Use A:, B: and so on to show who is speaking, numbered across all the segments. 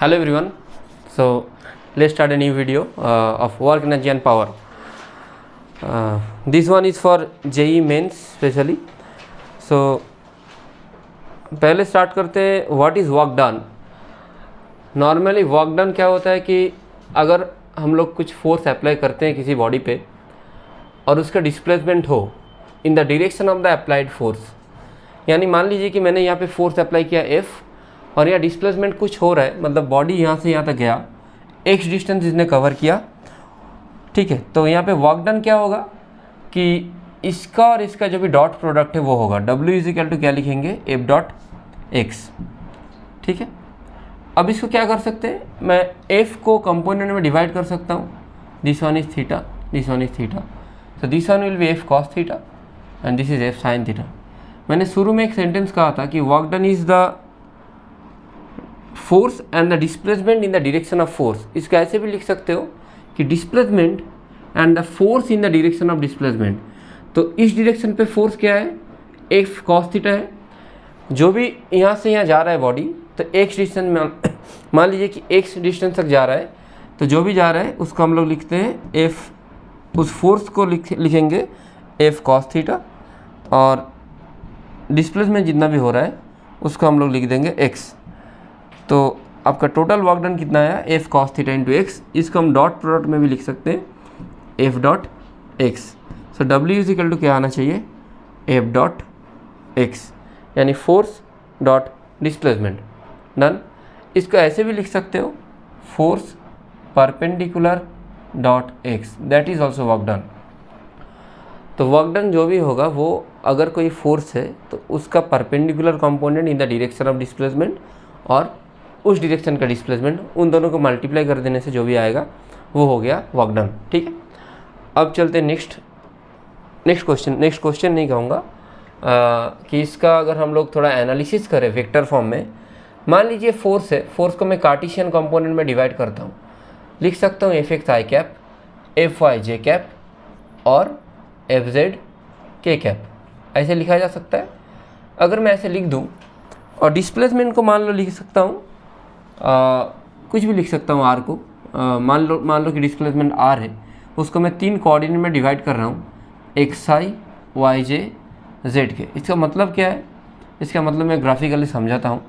A: Hello everyone. So let's start a new video of work energy and power. This one is for JEE mains specially. So पहले start करते हैं what is work done. Normally work done क्या होता है कि अगर हम लोग कुछ फोर्स अप्लाई करते हैं किसी बॉडी पे और उसका डिस्प्लेसमेंट हो इन the direction of the applied force, यानी मान लीजिए कि मैंने यहाँ पे फोर्स अप्लाई किया F और यहाँ डिस्प्लेसमेंट कुछ हो रहा है, मतलब बॉडी यहाँ से यहाँ तक गया, x डिस्टेंस इसने कवर किया, ठीक है. तो यहाँ पे वर्क डन क्या होगा कि इसका और इसका जो भी डॉट प्रोडक्ट है वो होगा W इजिकल टू क्या लिखेंगे F डॉट एक्स, ठीक है. अब इसको क्या कर सकते हैं, मैं F को कंपोनेंट में डिवाइड कर सकता हूँ. This one is theta, this one is theta, तो this one will be F cos theta and this is F sine theta. मैंने शुरू में एक सेंटेंस कहा था कि work done is the force and the displacement in the direction of force. इसको ऐसे भी लिख सकते हो कि displacement and the force in the direction of displacement. तो इस डायरेक्शन पे फोर्स क्या है, F कॉस थीटा है. जो भी यहाँ से यहाँ जा रहा है बॉडी, तो x डिस्टेंस में मान लीजिए कि x डिस्टेंस तक जा रहा है, तो जो भी जा रहा है उसको हम लोग लिखते हैं F, उस फोर्स को लिखेंगे F कॉस थीटा, और डिस्प्लेसमेंट जितना भी हो रहा है उसको हम लोग लिख देंगे x. तो आपका टोटल वर्क डन कितना आया, F cos theta into x. इसको हम डॉट प्रोडक्ट में भी लिख सकते हैं F dot x. So W is equal to क्या आना चाहिए, F डॉट एक्स, यानी फोर्स डॉट डिस्प्लेसमेंट. डन. इसको ऐसे भी लिख सकते हो force perpendicular dot x, that is also work done. तो वर्क डन जो भी होगा वो अगर कोई फोर्स है तो उसका perpendicular component in the direction of displacement और उस डायरेक्शन का डिस्प्लेसमेंट, उन दोनों को मल्टीप्लाई कर देने से जो भी आएगा वो हो गया वर्क डन, ठीक है. अब चलते हैं नेक्स्ट क्वेश्चन नहीं कहूँगा कि इसका अगर हम लोग थोड़ा एनालिसिस करें वेक्टर फॉर्म में. मान लीजिए फोर्स है, फोर्स को मैं कार्टेशियन कंपोनेंट में डिवाइड करता हूँ. लिख सकता हूँ एफ एक्स आई कैप, एफ वाई जे कैप और एफ जेड के कैप, ऐसे लिखा जा सकता है. अगर मैं ऐसे लिख दूँ और डिस्प्लेसमेंट को मान लो लिख सकता हूँ कुछ भी लिख सकता हूँ आर को. मान लो कि डिस्प्लेसमेंट आर है, उसको मैं 3 कोऑर्डिनेट में डिवाइड कर रहा हूँ, एक्स आई वाई जे जेड के. इसका मतलब क्या है, इसका मतलब मैं ग्राफिकली समझाता हूँ.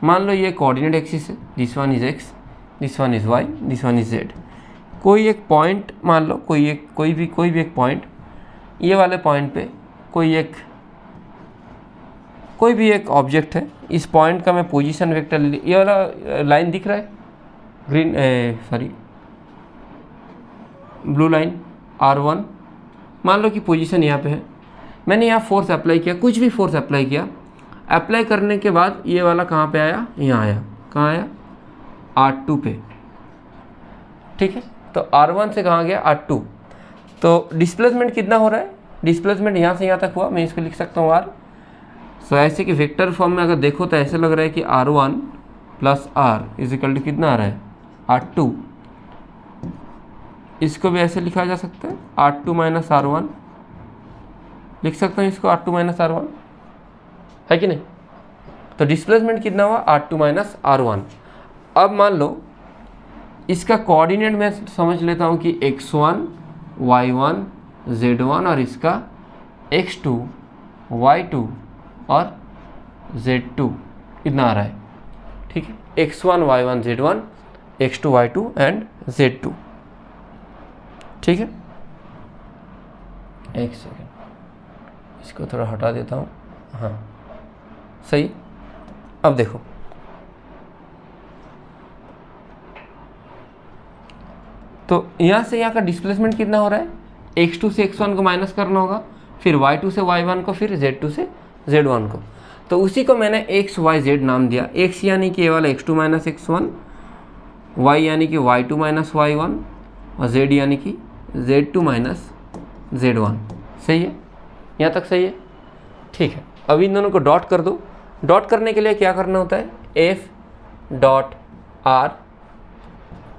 A: मान लो ये कोऑर्डिनेट एक्सिस है, this one is x, this one is y, this one is z. कोई एक पॉइंट मान लो, कोई भी एक पॉइंट, ये वाले पॉइंट पे कोई भी एक ऑब्जेक्ट है. इस पॉइंट का मैं पोजीशन वेक्टर, ये वाला लाइन दिख रहा है ब्लू लाइन R1, मान लो कि पोजीशन यहाँ पे है. मैंने यहाँ फोर्स अप्लाई किया, कुछ भी फोर्स अप्लाई किया. अप्लाई करने के बाद ये वाला कहाँ पे आया, यहाँ आया. कहाँ आया, R2 पे, ठीक है. तो R1 से कहाँ गया, R2. तो डिस्प्लेसमेंट कितना हो रहा है, डिस्प्लेसमेंट यहाँ से यहाँ तक हुआ, मैं इसको लिख सकता हूँ R. सो ऐसे कि वेक्टर फॉर्म में अगर देखो तो ऐसे लग रहा है कि R1 plus R is equal to कितना आ रहा है, R2. इसको भी ऐसे लिखा जा सकता है R2 माइनस R1, लिख सकता हूँ इसको R2 माइनस R1, है कि नहीं. तो डिस्प्लेसमेंट कितना हुआ, R2 माइनस R1. अब मान लो इसका कोऑर्डिनेट मैं समझ लेता हूँ कि x1 y1 z1 और इसका x2 y2 और z2 इतना आ रहा है, ठीक है. x1 y1 z1, x2 y2 and z2, ठीक है. एक सेकेंड, इसको थोड़ा हटा देता हूँ. हाँ सही. अब देखो, तो यहाँ से यहाँ का डिस्प्लेसमेंट कितना हो रहा है, x2 से x1 को माइनस करना होगा, फिर y2 से y1 को, फिर z2 से z1 को. तो उसी को मैंने x y z नाम दिया. x यानी कि ये वाला x2 माइनस x1, y यानी कि y2 माइनस y1 और z यानी कि z2 माइनस z1. सही है, यहाँ तक सही है, ठीक है. अब इन दोनों को डॉट कर दो. डॉट करने के लिए क्या करना होता है, f डॉट r,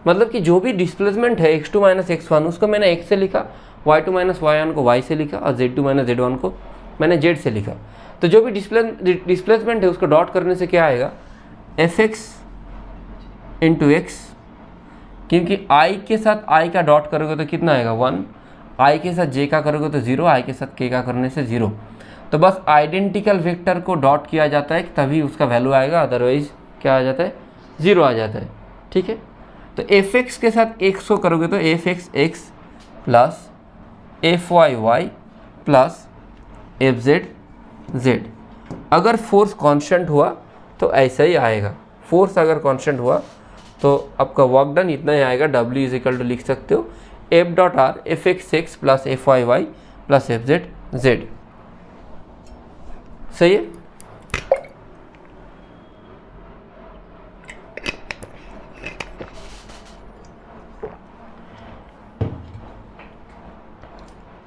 A: मतलब कि जो भी डिस्प्लेसमेंट है x2 माइनस x1 उसको मैंने x से लिखा, y2 माइनस y1 को y से लिखा और z2 माइनस z1 को मैंने z से लिखा. तो जो भी डिस्प्लेसमेंट है उसको डॉट करने से क्या आएगा, एफ एक्स इंटू एक्स, क्योंकि i के साथ i का डॉट करोगे तो कितना आएगा 1, i के साथ j का करोगे तो 0, i के साथ k का करने से 0। तो बस आइडेंटिकल वेक्टर को डॉट किया जाता है तभी उसका वैल्यू आएगा, अदरवाइज क्या आ जाता है 0 आ जाता है। ठीक है, तो एफ एक्स के साथ x को करोगे तो f x x plus F y y plus F z z. अगर फोर्स कांस्टेंट हुआ तो ऐसा ही आएगा, फोर्स अगर कांस्टेंट हुआ तो आपका वर्क डन इतना ही आएगा। W इज इक्वल टू लिख सकते हो f dot r f x x plus F y y plus F z z. सही है।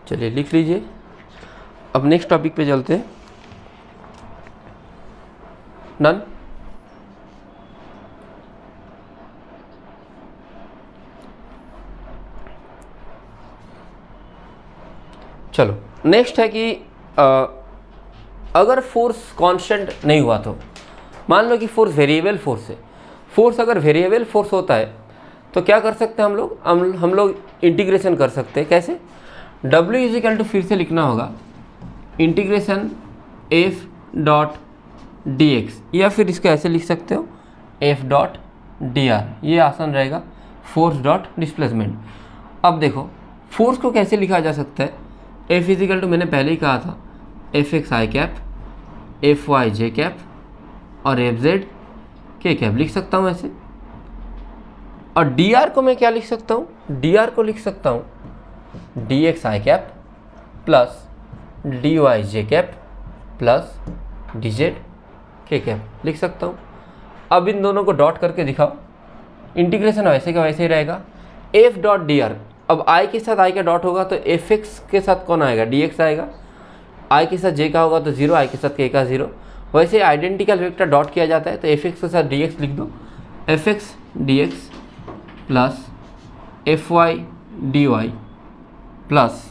A: चलिए लिख लीजिए। अब नेक्स्ट टॉपिक पे चलते हैं। डन। चलो नेक्स्ट है कि अगर फोर्स कांस्टेंट नहीं हुआ तो मान लो कि फोर्स वेरिएबल फोर्स है। फोर्स अगर वेरिएबल फोर्स होता है तो क्या कर सकते हैं हम लोग इंटीग्रेशन कर सकते हैं। कैसे? W इज इक्वल टू फिर से लिखना होगा integration F dot D x, या फिर इसको ऐसे लिख सकते हो एफ डॉट डी आर, ये आसान रहेगा, फोर्स डॉट डिस्प्लेसमेंट। अब देखो फोर्स को कैसे लिखा जा सकता है। एफ इज इक्वल टू मैंने पहले ही कहा था एफ एक्स आई कैप एफ वाई जे कैप और एफ जेड के कैप लिख सकता हूँ ऐसे। और डी आर को मैं क्या लिख सकता हूँ, डी आर को लिख सकता हूँ डी एक्स आई कैप प्लस डी वाई जे कैप प्लस डी जेड के कैप लिख सकता हूँ। अब इन दोनों को डॉट करके दिखाओ, इंटीग्रेशन वैसे का वैसे ही रहेगा। एफ डॉट डी आर, अब आई के साथ आई का डॉट होगा तो एफ एक्स के साथ कौन आएगा, डी एक्स आएगा। आई के साथ जे का होगा तो 0, आई के साथ के का 0। वैसे आइडेंटिकल वेक्टर डॉट किया जाता है तो एफ एक्स के साथ डी एक्स लिख दो, f x D x plus F Y D Y plus,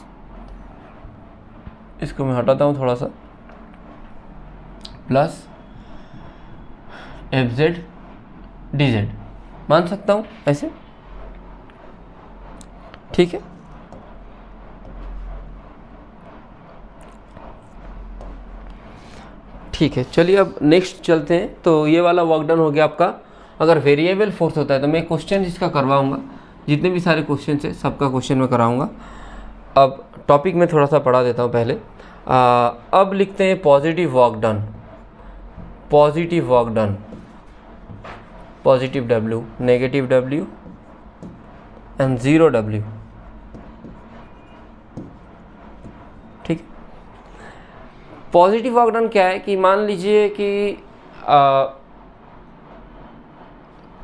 A: इसको मैं हटाता हूँ थोड़ा सा, plus F Z D z मान सकता हूँ ऐसे। ठीक है, ठीक है। चलिए अब नेक्स्ट चलते हैं। तो ये वाला वर्क डन हो गया आपका। अगर वेरिएबल फोर्स होता है तो मैं क्वेश्चन इसका करवाऊंगा, जितने भी सारे क्वेश्चन है सबका क्वेश्चन मैं कराऊंगा। अब टॉपिक में थोड़ा सा पढ़ा देता हूँ पहले। अब लिखते हैं positive work done, positive work done, positive W, negative W and 0 W। ठीक, पॉजिटिव वर्क डन क्या है कि मान लीजिए कि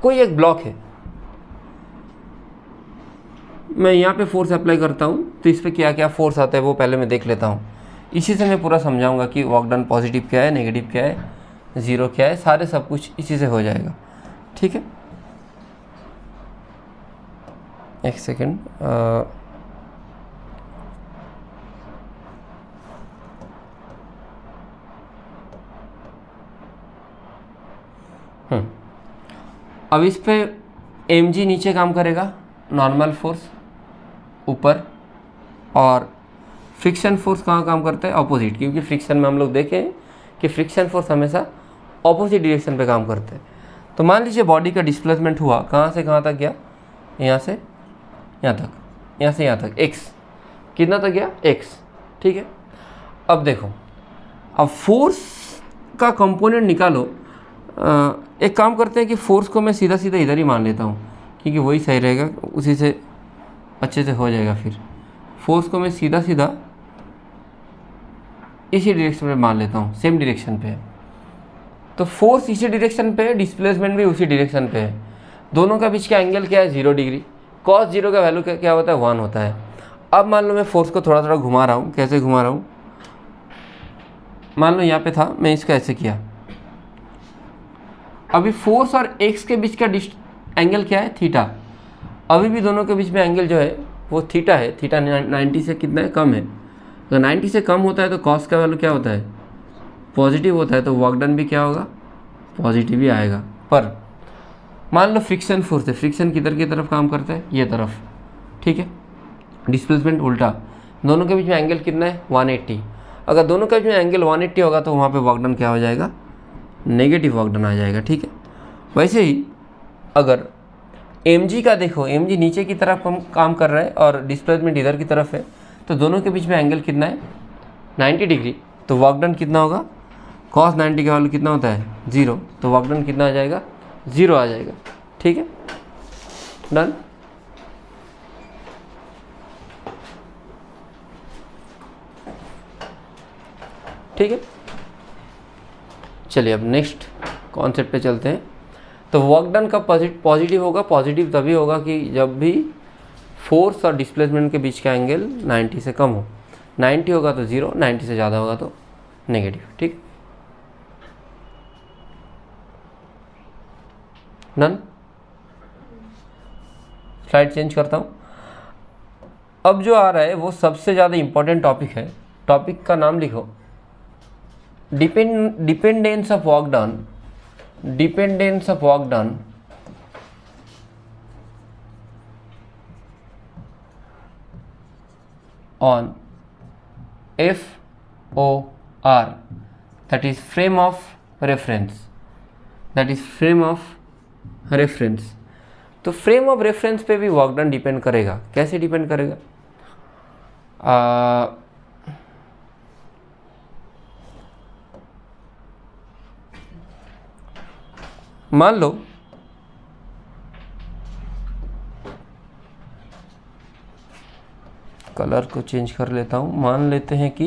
A: कोई एक ब्लॉक है, मैं यहाँ पे फोर्स अप्लाई करता हूँ तो इस पर क्या क्या फोर्स आता है वो पहले मैं देख लेता हूँ। इसी से मैं पूरा समझाऊंगा कि वर्क डन पॉजिटिव क्या है, नेगेटिव क्या है, 0 क्या है, सारे सब कुछ इसी से हो जाएगा। ठीक है, एक सेकेंड। अब इस पे mg नीचे काम करेगा, नॉर्मल फोर्स ऊपर, और फ्रिक्शन फोर्स कहाँ काम करता है, ऑपोजिट, क्योंकि फ्रिक्शन में हम लोग देखें कि फ्रिक्शन फोर्स हमेशा ऑपोजिट डायरेक्शन पे काम करता है। तो मान लीजिए बॉडी का डिस्प्लेसमेंट हुआ, कहाँ से कहाँ तक गया, यहाँ से यहाँ तक, यहाँ से यहाँ तक, x कितना तक गया, x। ठीक है, अब देखो, अब फोर्स का कंपोनेंट निकालो। एक काम करते हैं कि फोर्स को मैं सीधा सीधा इधर ही मान लेता हूँ, क्योंकि वही सही रहेगा, उसी से अच्छे से हो जाएगा। फिर फोर्स को मैं सीधा सीधा इसी डायरेक्शन में मान लेता हूँ, सेम डायरेक्शन पे है। तो फोर्स इसी डायरेक्शन पे है, डिस्प्लेसमेंट भी उसी डायरेक्शन पे है। दोनों का बीच का एंगल क्या है, 0 डिग्री। cos 0 का वैल्यू क्या होता है, 1 होता है। अब मान लो मैं फोर्स को थोड़ा थोड़ा घुमा रहा हूँ, कैसे घुमा रहा हूँ, मान लो यहाँ पे था, मैं इसका ऐसे किया। अभी फोर्स और x के बीच का एंगल क्या है, थीटा। अभी भी दोनों के बीच में एंगल जो है वो थीटा है। थीटा 90 से कितना है, कम है। अगर 90 से कम होता है तो cos का वैल्यू क्या होता है, पॉजिटिव होता है। तो वर्क डन भी क्या होगा, पॉजिटिव ही आएगा। पर मान लो फ्रिक्शन फोर्स है, फ्रिक्शन किधर की तरफ काम करता है, ये तरफ, ठीक है। डिस्प्लेसमेंट उल्टा, दोनों के बीच में एंगल कितना है 180। अगर दोनों के बीच में एंगल 180 होगा तो वहाँ पे वर्क डन क्या हो जाएगा, नेगेटिव वर्क डन आ जाएगा, ठीक है। वैसे ही अगर mg का देखो, mg नीचे की तरफ काम कर रहा है और डिस्प्लेसमेंट इधर की तरफ है, तो दोनों के बीच में एंगल कितना है 90 डिग्री, तो वर्क डन कितना होगा, cos 90 का वैल्यू कितना होता है 0, तो वर्क डन कितना आ जाएगा 0 आ जाएगा, ठीक है। डन। ठीक है, चलिए अब नेक्स्ट कॉन्सेप्ट पे चलते हैं। तो वर्क डन का पॉजिटिव होगा, पॉजिटिव तभी होगा कि जब भी फोर्स और डिस्प्लेसमेंट के बीच का एंगल 90 से कम हो। 90 होगा तो 0, 90 से ज़्यादा होगा तो नेगेटिव, ठीक। डन। स्लाइड चेंज करता हूँ। अब जो आ रहा है वो सबसे ज़्यादा इंपॉर्टेंट टॉपिक है। टॉपिक का नाम लिखो, dependence of work done, dependence of work done on FOR, that is frame of reference, that is frame of reference। तो फ्रेम ऑफ रेफरेंस पे भी वर्क डन डिपेंड करेगा। कैसे डिपेंड करेगा, मान लो कलर को चेंज कर लेता हूँ। मान लेते हैं कि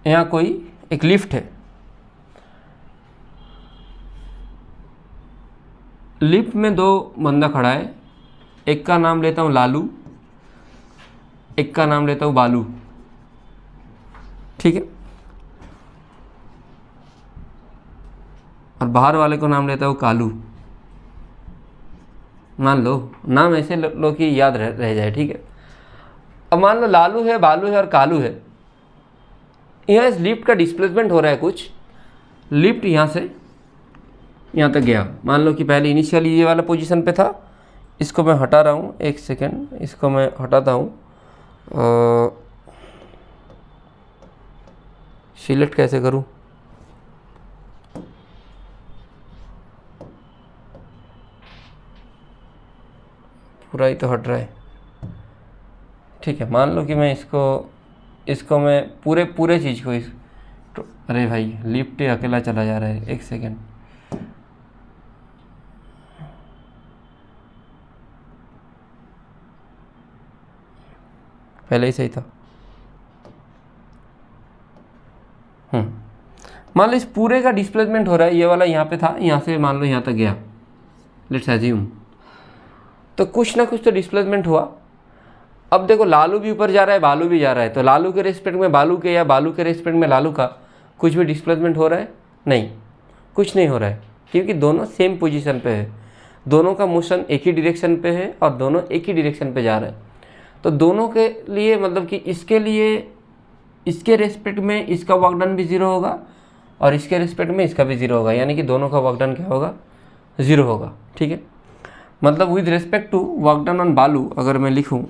A: यहाँ कोई एक लिफ्ट है, लिफ्ट में दो बंदा खड़ा है, एक का नाम लेता हूँ लालू, एक का नाम लेता हूँ बालू, ठीक है। और बाहर वाले को नाम लेता हूँ कालू। मान लो नाम ऐसे लो कि याद रह जाए, ठीक है। अब मान लो लालू है, बालू है और कालू है। यहाँ इस लिफ्ट का डिस्प्लेसमेंट हो रहा है कुछ, लिफ्ट यहाँ से यहाँ तक गया। मान लो कि पहले इनिशियली ये वाला पोजीशन पे था, इसको मैं हटा रहा हूँ, एक सेकेंड, इसको मैं हटाता हूँ। सिलेक्ट कैसे करूँ, पूरा ही तो हट रहा है, ठीक है। मान लो कि मैं इसको मैं पूरे चीज़ को तो अरे भाई लिफ्ट अकेला चला जा रहा है, एक सेकेंड। पहले ही सही था। मान लो इस पूरे का डिस्प्लेसमेंट हो रहा है, ये वाला यहाँ पे था, यहाँ से मान लो यहाँ तक गया, लेट्स अज्यूम। तो कुछ ना कुछ तो डिस्प्लेसमेंट हुआ। अब देखो लालू भी ऊपर जा रहा है, बालू भी जा रहा है, तो लालू के रेस्पेक्ट में बालू के या बालू के रेस्पेक्ट में लालू का कुछ भी डिस्प्लेसमेंट हो रहा है? नहीं, कुछ नहीं हो रहा है, क्योंकि दोनों सेम पोजीशन पे है, दोनों का मोशन एक ही डायरेक्शन पे है और दोनों एक ही डायरेक्शन पे जा रहे हैं। तो दोनों के लिए मतलब कि इसके लिए इसके रेस्पेक्ट में इसका वर्क डन भी 0 होगा और इसके रेस्पेक्ट में इसका भी 0 होगा, यानी कि दोनों का वर्क डन क्या होगा 0 होगा, ठीक है। मतलब with respect to work done on Balu अगर मैं लिखूं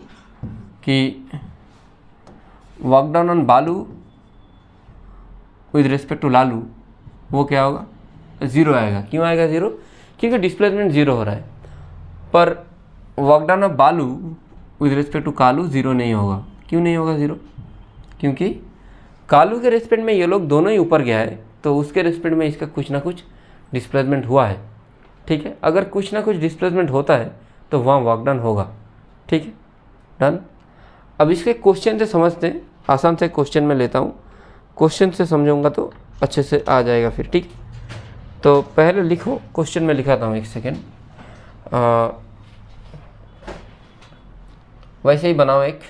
A: कि work done on Balu with respect to Lalu, वो क्या होगा 0 आएगा। क्यों आएगा 0? क्योंकि डिस्प्लेसमेंट 0 हो रहा है। पर वर्क डन ऑफ बालू विद रेस्पेक्ट टू कालू 0 नहीं होगा। क्यों नहीं होगा 0? क्योंकि कालू के रेस्पेक्ट में ये लोग दोनों ही ऊपर गया है, तो उसके रेस्पेक्ट में इसका कुछ ना कुछ डिस्प्लेसमेंट हुआ है, ठीक है। अगर कुछ ना कुछ डिस्प्लेसमेंट होता है तो वहाँ वर्क डन होगा, ठीक है। डन। अब इसके क्वेश्चन से समझते हैं, आसान से क्वेश्चन में लेता हूँ, क्वेश्चन से समझूंगा तो अच्छे से आ जाएगा फिर, ठीक। तो पहले लिखो, क्वेश्चन में लिखाता हूँ, एक सेकेंड। वैसे ही बनाओ एक।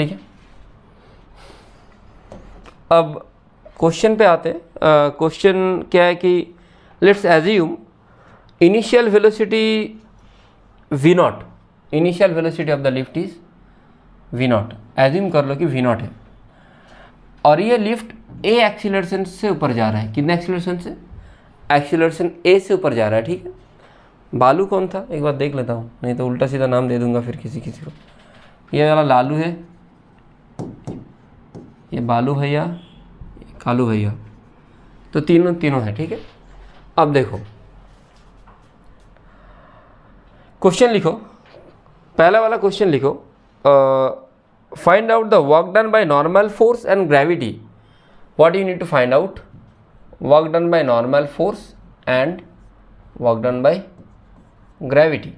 A: ठीक है। अब क्वेश्चन पे आते हैं। क्वेश्चन क्या है कि let's assume initial velocity v not, initial velocity of the lift is v not, assume कर लो कि v नॉट है और ये लिफ्ट a एक्सीलरेशन से ऊपर जा रहा है। कितने एक्सीलरेशन से? एक्सीलरेशन a से ऊपर जा रहा है, ठीक है। बालू कौन था एक बार देख लेता हूँ, नहीं तो उल्टा सीधा नाम दे दूंगा फिर किसी किसी को। ये वाला लालू है, ये बालू भैया, कालू भैया, तो तीनों तीनों है, ठीक है। अब देखो क्वेश्चन लिखो, पहला वाला क्वेश्चन लिखो, find out the work done by normal force and gravity. What you need to find out? Work done by normal force and work done by gravity,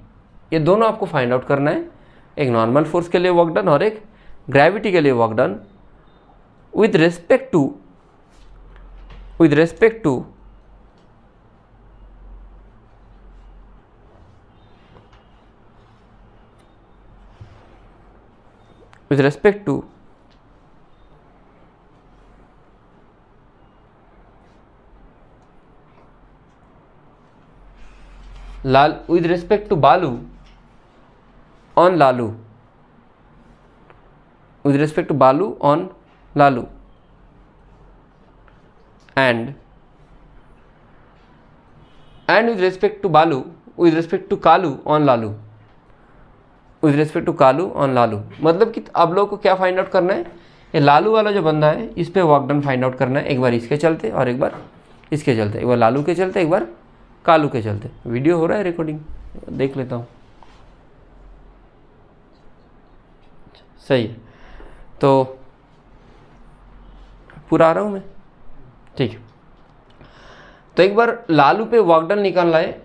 A: ये दोनों आपको फाइंड आउट करना है। एक नॉर्मल फोर्स के लिए work done और एक ग्रेविटी के लिए work done with respect to with respect to with respect to Balu on Lalu, with respect to Balu on Lalu and with respect to Balu with respect to Kalu on Lalu, with respect to Kalu on Lalu। मतलब कि अब लोग को क्या find out करना है? ये लालू वाला जो बंदा है इस पे वर्क डन फाइंड आउट करना है। एक बार इसके चलते और एक बार इसके चलते, एक बार लालू के चलते एक बार कालू के चलते। वीडियो हो रहा है, रिकॉर्डिंग देख लेता हूँ, सही है। तो पूरा आ रहा हूँ मैं, ठीक है। तो एक बार लालू पे वर्क डन निकालना है।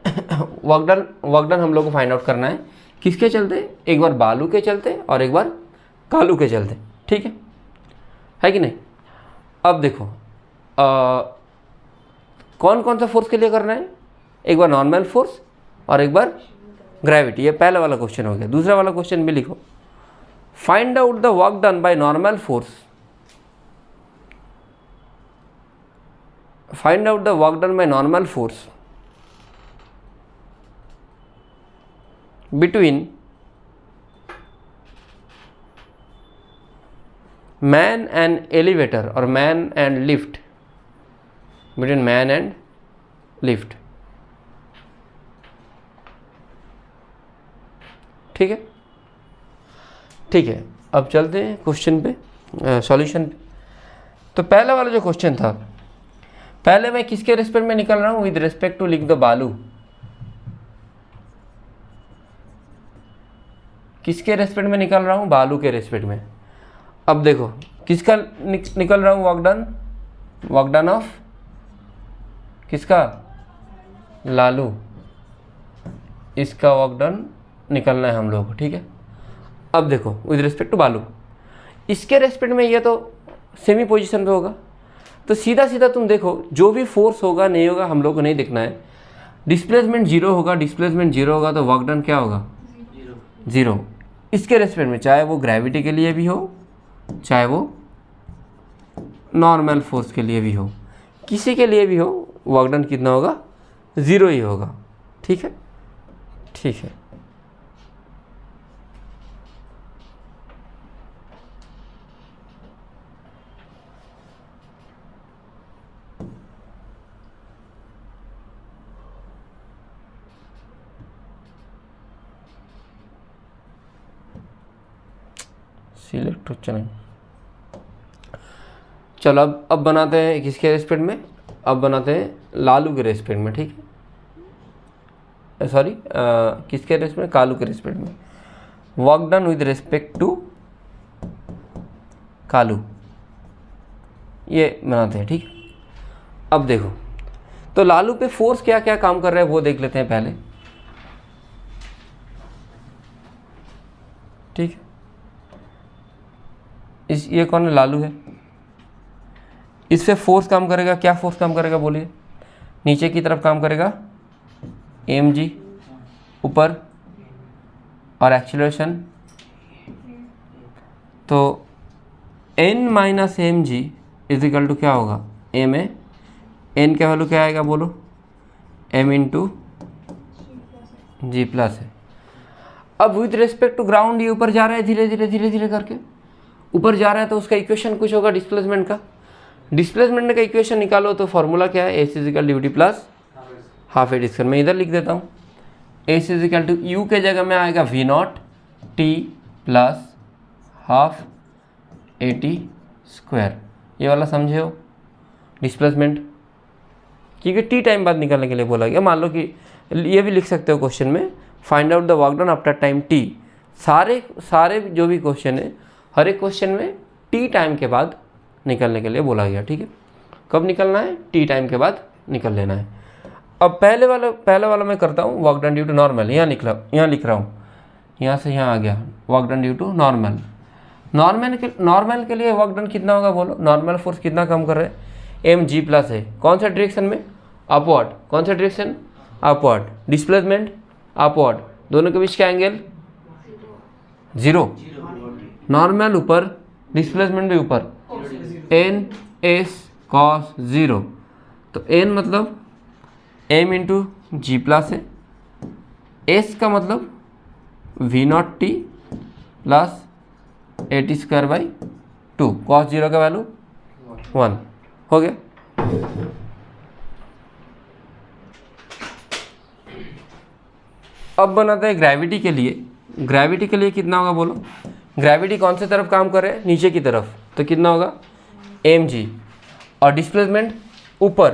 A: वर्क डन हम लोग को फाइंड आउट करना है किसके चलते? एक बार बालू के चलते और एक बार कालू के चलते, ठीक है कि नहीं। अब देखो कौन कौन सा फोर्स के लिए करना है? एक बार नॉर्मल फोर्स और एक बार ग्रेविटी। ये पहला वाला क्वेश्चन हो गया। दूसरा वाला क्वेश्चन भी लिखो, find out the work done by normal force, find out the work done by normal force between man and elevator or man and lift, between man and lift, ठीक है। ठीक है, अब चलते हैं क्वेश्चन पे, सॉल्यूशन पे। तो पहला वाला जो क्वेश्चन था, पहले मैं किसके रेस्पेक्ट में निकल रहा हूं? विद रेस्पेक्ट टू लिख दो बालू। किसके रेस्पेक्ट में निकल रहा हूं? बालू के रेस्पेक्ट में। अब देखो किसका निकल रहा हूं work done? Work done of किसका? लालू। इसका वर्क डन निकलना है हम लोग को, ठीक है। अब देखो विद रिस्पेक्ट टू बालू, इसके रेस्पेक्ट में ये तो सेमी पोजीशन पे होगा, तो सीधा सीधा तुम देखो जो भी फोर्स होगा नहीं होगा हम लोग को नहीं देखना है। डिस्प्लेसमेंट जीरो होगा, डिस्प्लेसमेंट जीरो होगा तो वर्क डन क्या होगा? जीरो। इसके रेस्पेक्ट में चाहे वो ग्रेविटी के लिए भी हो चाहे वो नॉर्मल फोर्स के लिए भी हो, किसी के लिए भी हो, वर्क डन कितना होगा? ज़ीरो ही होगा, ठीक है। ठीक है, सिलेक्ट चलें। चलो अब बनाते हैं किसके रेस्पेक्ट में? अब बनाते हैं लालू के रेस्पेक्ट में, ठीक है। सॉरी किसके रेस्पेक्ट में? कालू के रेस्पेक्ट में। Work done with respect to Kalu, ये बनाते हैं, ठीक है। अब देखो तो लालू पे फोर्स क्या क्या काम कर रहा है वो देख लेते हैं पहले, ठीक है। ये कौन है? लालू है। इस पे फोर्स काम करेगा, क्या फोर्स काम करेगा बोलिए? नीचे की तरफ काम करेगा mg, ऊपर और एक्सीलरेशन तो n minus m g is equal to क्या होगा, एम ए, एन का वैल्यू क्या आएगा बोलो, एम इंटू जी प्लस है। अब विथ रिस्पेक्ट टू ग्राउंड ये ऊपर जा रहा है धीरे धीरे धीरे धीरे करके ऊपर जा रहा है, तो उसका इक्वेशन कुछ होगा डिस्प्लेसमेंट का। डिस्प्लेसमेंट का इक्वेशन निकालो तो फॉर्मूला क्या है, A C is equal D T plus half A T square. मैं इधर लिख देता हूँ, A C is equal to U के जगह में आएगा V not T plus half A T square. ये वाला समझे हो डिस्प्लेसमेंट, क्योंकि टी टाइम बाद निकालने के लिए बोला गया। मान लो कि ये भी लिख सकते हो क्वेश्चन में, find out the work done after time T. सारे जो भी क्वेश्चन है हर एक क्वेश्चन में टी टाइम के बाद निकलने के लिए बोला गया, ठीक है। कब निकलना है, टी टाइम के बाद निकल लेना है। अब पहले वाला मैं करता हूँ, work done due to normal. यहाँ लिख रहा हूँ, यहाँ से यहाँ आ गया, work done due to normal. Normal के लिए वर्क डन कितना होगा बोलो, नॉर्मल फोर्स कितना कम कर रहे हैं, एम जी प्लस है। कौन सा डायरेक्शन में, अपवर्ड। कौन सा डायरेक्शन, अपवर्ड। डिस्प्लेसमेंट अपवर्ड, दोनों के बीच का एंगल 0। नॉर्मल ऊपर, डिस्प्लेसमेंट भी ऊपर, एन एस कॉस 0। तो एन मतलब एम इंटू जी प्लस है, एस का मतलब v not T plus a T square by 2। Cos 0 का वैल्यू 1 हो गया। अब बनाते हैं ग्रेविटी के लिए। ग्रेविटी के लिए कितना होगा बोलो, ग्रेविटी कौन से तरफ काम कर रहे हैं, नीचे की तरफ, तो कितना होगा एम जी। और डिस्प्लेसमेंट ऊपर,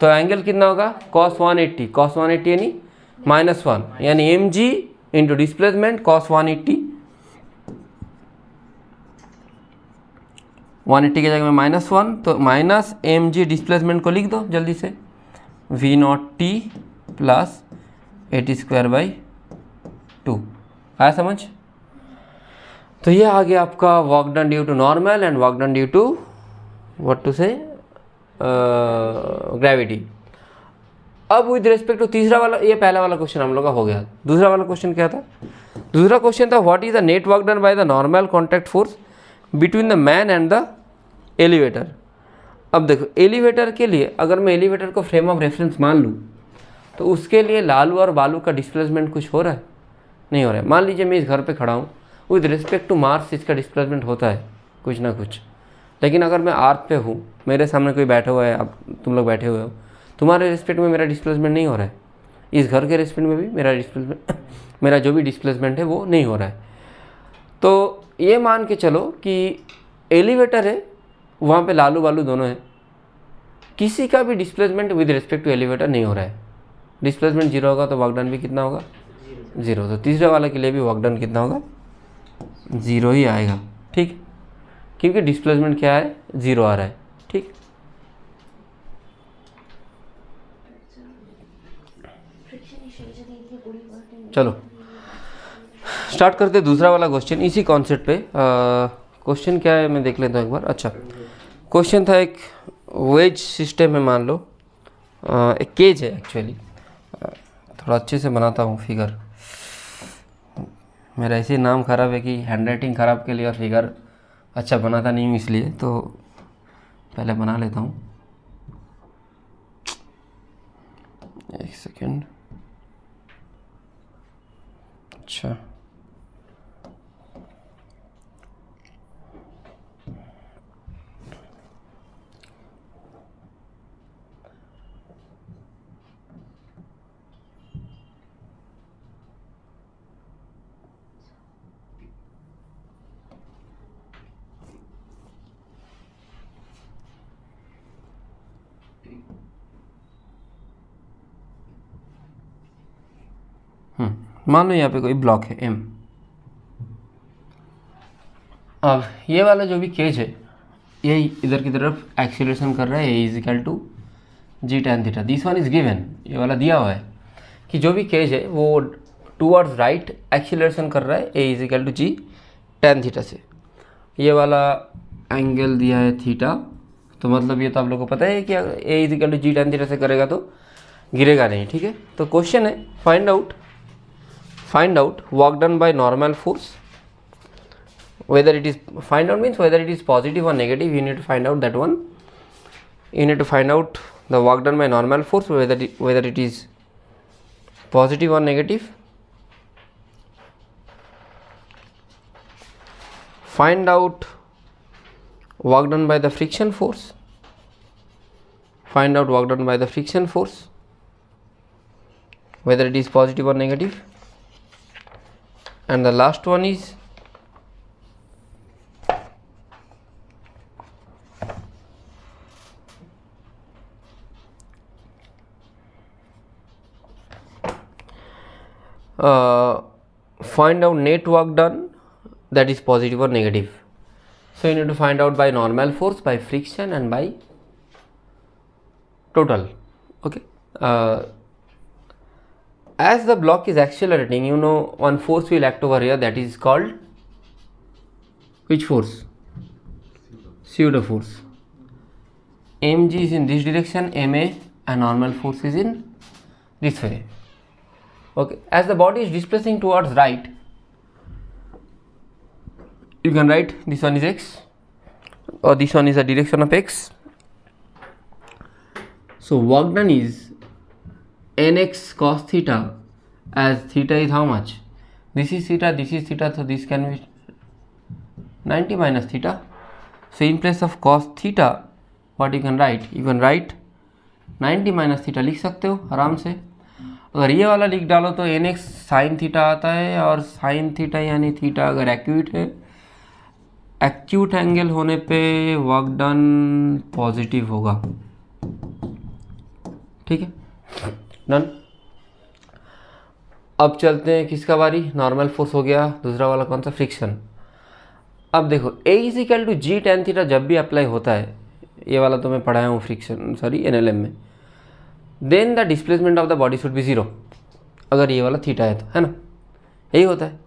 A: तो एंगल कितना होगा cos 180। cos 180 यानी -1, यानी m g into displacement cos 180। 180 की जगह में -1, तो माइनस एम जी डिस्प्लेसमेंट को लिख दो जल्दी से, v not T plus a T square by 2। आया समझ। तो ये आ गया आपका work done due to normal and work done due to what to say gravity. अब विद रिस्पेक्ट टू तीसरा वाला, ये पहला वाला क्वेश्चन हम लोग का हो गया। दूसरा वाला क्वेश्चन क्या था, दूसरा क्वेश्चन था what is the net work done by the normal contact force between the man and the elevator. अब देखो एलिवेटर के लिए अगर मैं एलिवेटर को फ्रेम ऑफ रेफरेंस मान लूँ, तो उसके लिए लालू और बालू का डिस्प्लेसमेंट कुछ हो रहा है, नहीं हो रहा है। मान लीजिए मैं इस घर पे खड़ा हूँ, विद रिस्पेक्ट टू मार्स इसका डिस्प्लेसमेंट होता है कुछ ना कुछ। लेकिन अगर मैं अर्थ पे हूँ, मेरे सामने कोई बैठा हुआ है, अब तुम लोग बैठे हुए हो, तुम्हारे रिस्पेक्ट में मेरा डिस्प्लेसमेंट नहीं हो रहा है। इस घर के रिस्पेक्ट में भी मेरा जो भी डिस्प्लेसमेंट है वो नहीं हो रहा है। तो ये मान के चलो कि एलिवेटर है, वहाँ पे लालू बालू दोनों हैं, किसी का भी displacement with respect to elevator नहीं हो रहा है। डिस्प्लेसमेंट 0 होगा तो वर्क डन भी कितना होगा 0। तो तीसरे वाले के लिए भी वर्क डन कितना होगा 0 ही आएगा, ठीक, क्योंकि डिस्प्लेसमेंट क्या है 0 आ रहा है, ठीक। चलो स्टार्ट करते दूसरा वाला क्वेश्चन इसी कॉन्सेप्ट पे। क्वेश्चन क्या है मैं देख लेता हूँ एक बार। अच्छा, क्वेश्चन था एक वेज सिस्टम है, मान लो एक केज है एक्चुअली। थोड़ा अच्छे से बनाता हूँ फिगर, मेरा ऐसे नाम ख़राब है कि हैंडराइटिंग ख़राब के लिए और फिगर अच्छा बनाता नहीं हूँ, इसलिए तो पहले बना लेता हूँ। एक सेकेंड। अच्छा, मान लो यहाँ पे कोई ब्लॉक है M। अब ये वाला जो भी केज है ये इधर की तरफ एक्सीलरेशन कर रहा है, A is equal to G tan theta. This one is given, ये वाला दिया हुआ है कि जो भी केज है वो टूवर्ड्स राइट एक्सीलरेशन कर रहा है, A is equal to G tan theta से। ये वाला एंगल दिया है थीटा, तो मतलब ये तो आप लोग को पता है कि A is equal to G tan theta से करेगा तो गिरेगा नहीं, ठीक है। तो क्वेश्चन है find out work done by normal force whether it is find out means whether it is positive or negative, you need to find out that one. You need to find out the work done by normal force, whether it is positive or negative. Find out work done by the friction force. Find out work done by the friction force, whether it is positive or negative. And the last one is find out net work done, that is positive or negative. So you need to find out by normal force, by friction, and by total. Okay. As the block is accelerating, you know one force will act over here, that is called which force? Pseudo force. mg is in this direction, ma, and normal force is in this way. Okay. As the body is displacing towards right, you can write this one is x, or this one is the direction of x. So work done is nx cos theta, as theta is how much? This is theta, this is theta, so this can be 90 minus theta. So in place of cos theta, what you can write? You can write 90 minus theta लिख सकते हो आराम से. अगर ये वाला लिख डालो तो nx sin थीटा आता है, और sin थीटा यानी थीटा अगर एक्यूट है, एक्यूट एंगल होने पे वर्क डन पॉजिटिव होगा. ठीक है, डन. अब चलते हैं किसका बारी? नॉर्मल फोर्स हो गया, दूसरा वाला कौन सा? फ्रिक्शन. अब देखो A is equal to g tan theta जब भी अप्लाई होता है, ये वाला तो मैं पढ़ाया हूँ फ्रिक्शन NLM में, then the displacement of the body should be zero. अगर ये वाला थीटा है तो, है ना, यही होता है.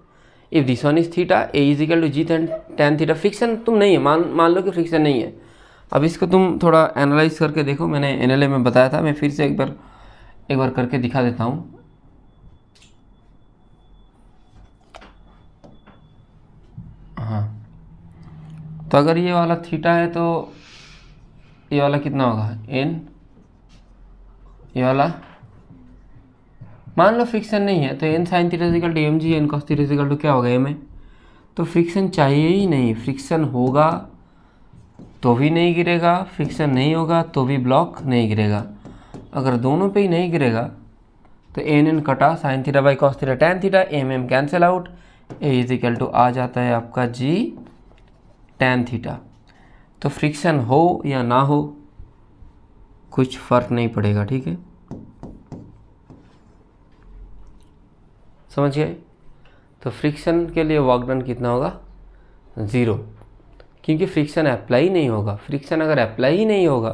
A: If this one is theta, A is equal to g tan theta. Friction तुम नहीं है, मान लो कि फ्रिक्शन नहीं है. अब इसको तुम थोड़ा एनालाइज करके देखो, मैंने NLM में बताया था, मैं फिर से एक बार करके दिखा देता हूँ. हाँ, तो अगर ये वाला थीटा है तो ये वाला कितना होगा? n. ये वाला मान लो फ्रिक्शन नहीं है तो n sin theta equal to mg, n cos theta equal to क्या होगा? ma. तो फ्रिक्शन चाहिए ही नहीं. फ्रिक्शन होगा तो भी नहीं गिरेगा, फ्रिक्शन नहीं होगा तो भी ब्लॉक नहीं गिरेगा. अगर दोनों पे ही नहीं गिरेगा तो n कटा, sine theta by cos theta tan theta, mm cancel out, a is equal to आ जाता है आपका g टैन थीटा. तो फ्रिक्शन हो या ना हो कुछ फर्क नहीं पड़ेगा. ठीक है, समझ गए? तो फ्रिक्शन के लिए वर्क डन कितना होगा? 0, क्योंकि फ्रिक्शन अप्लाई नहीं होगा. फ्रिक्शन अगर अप्लाई ही नहीं होगा,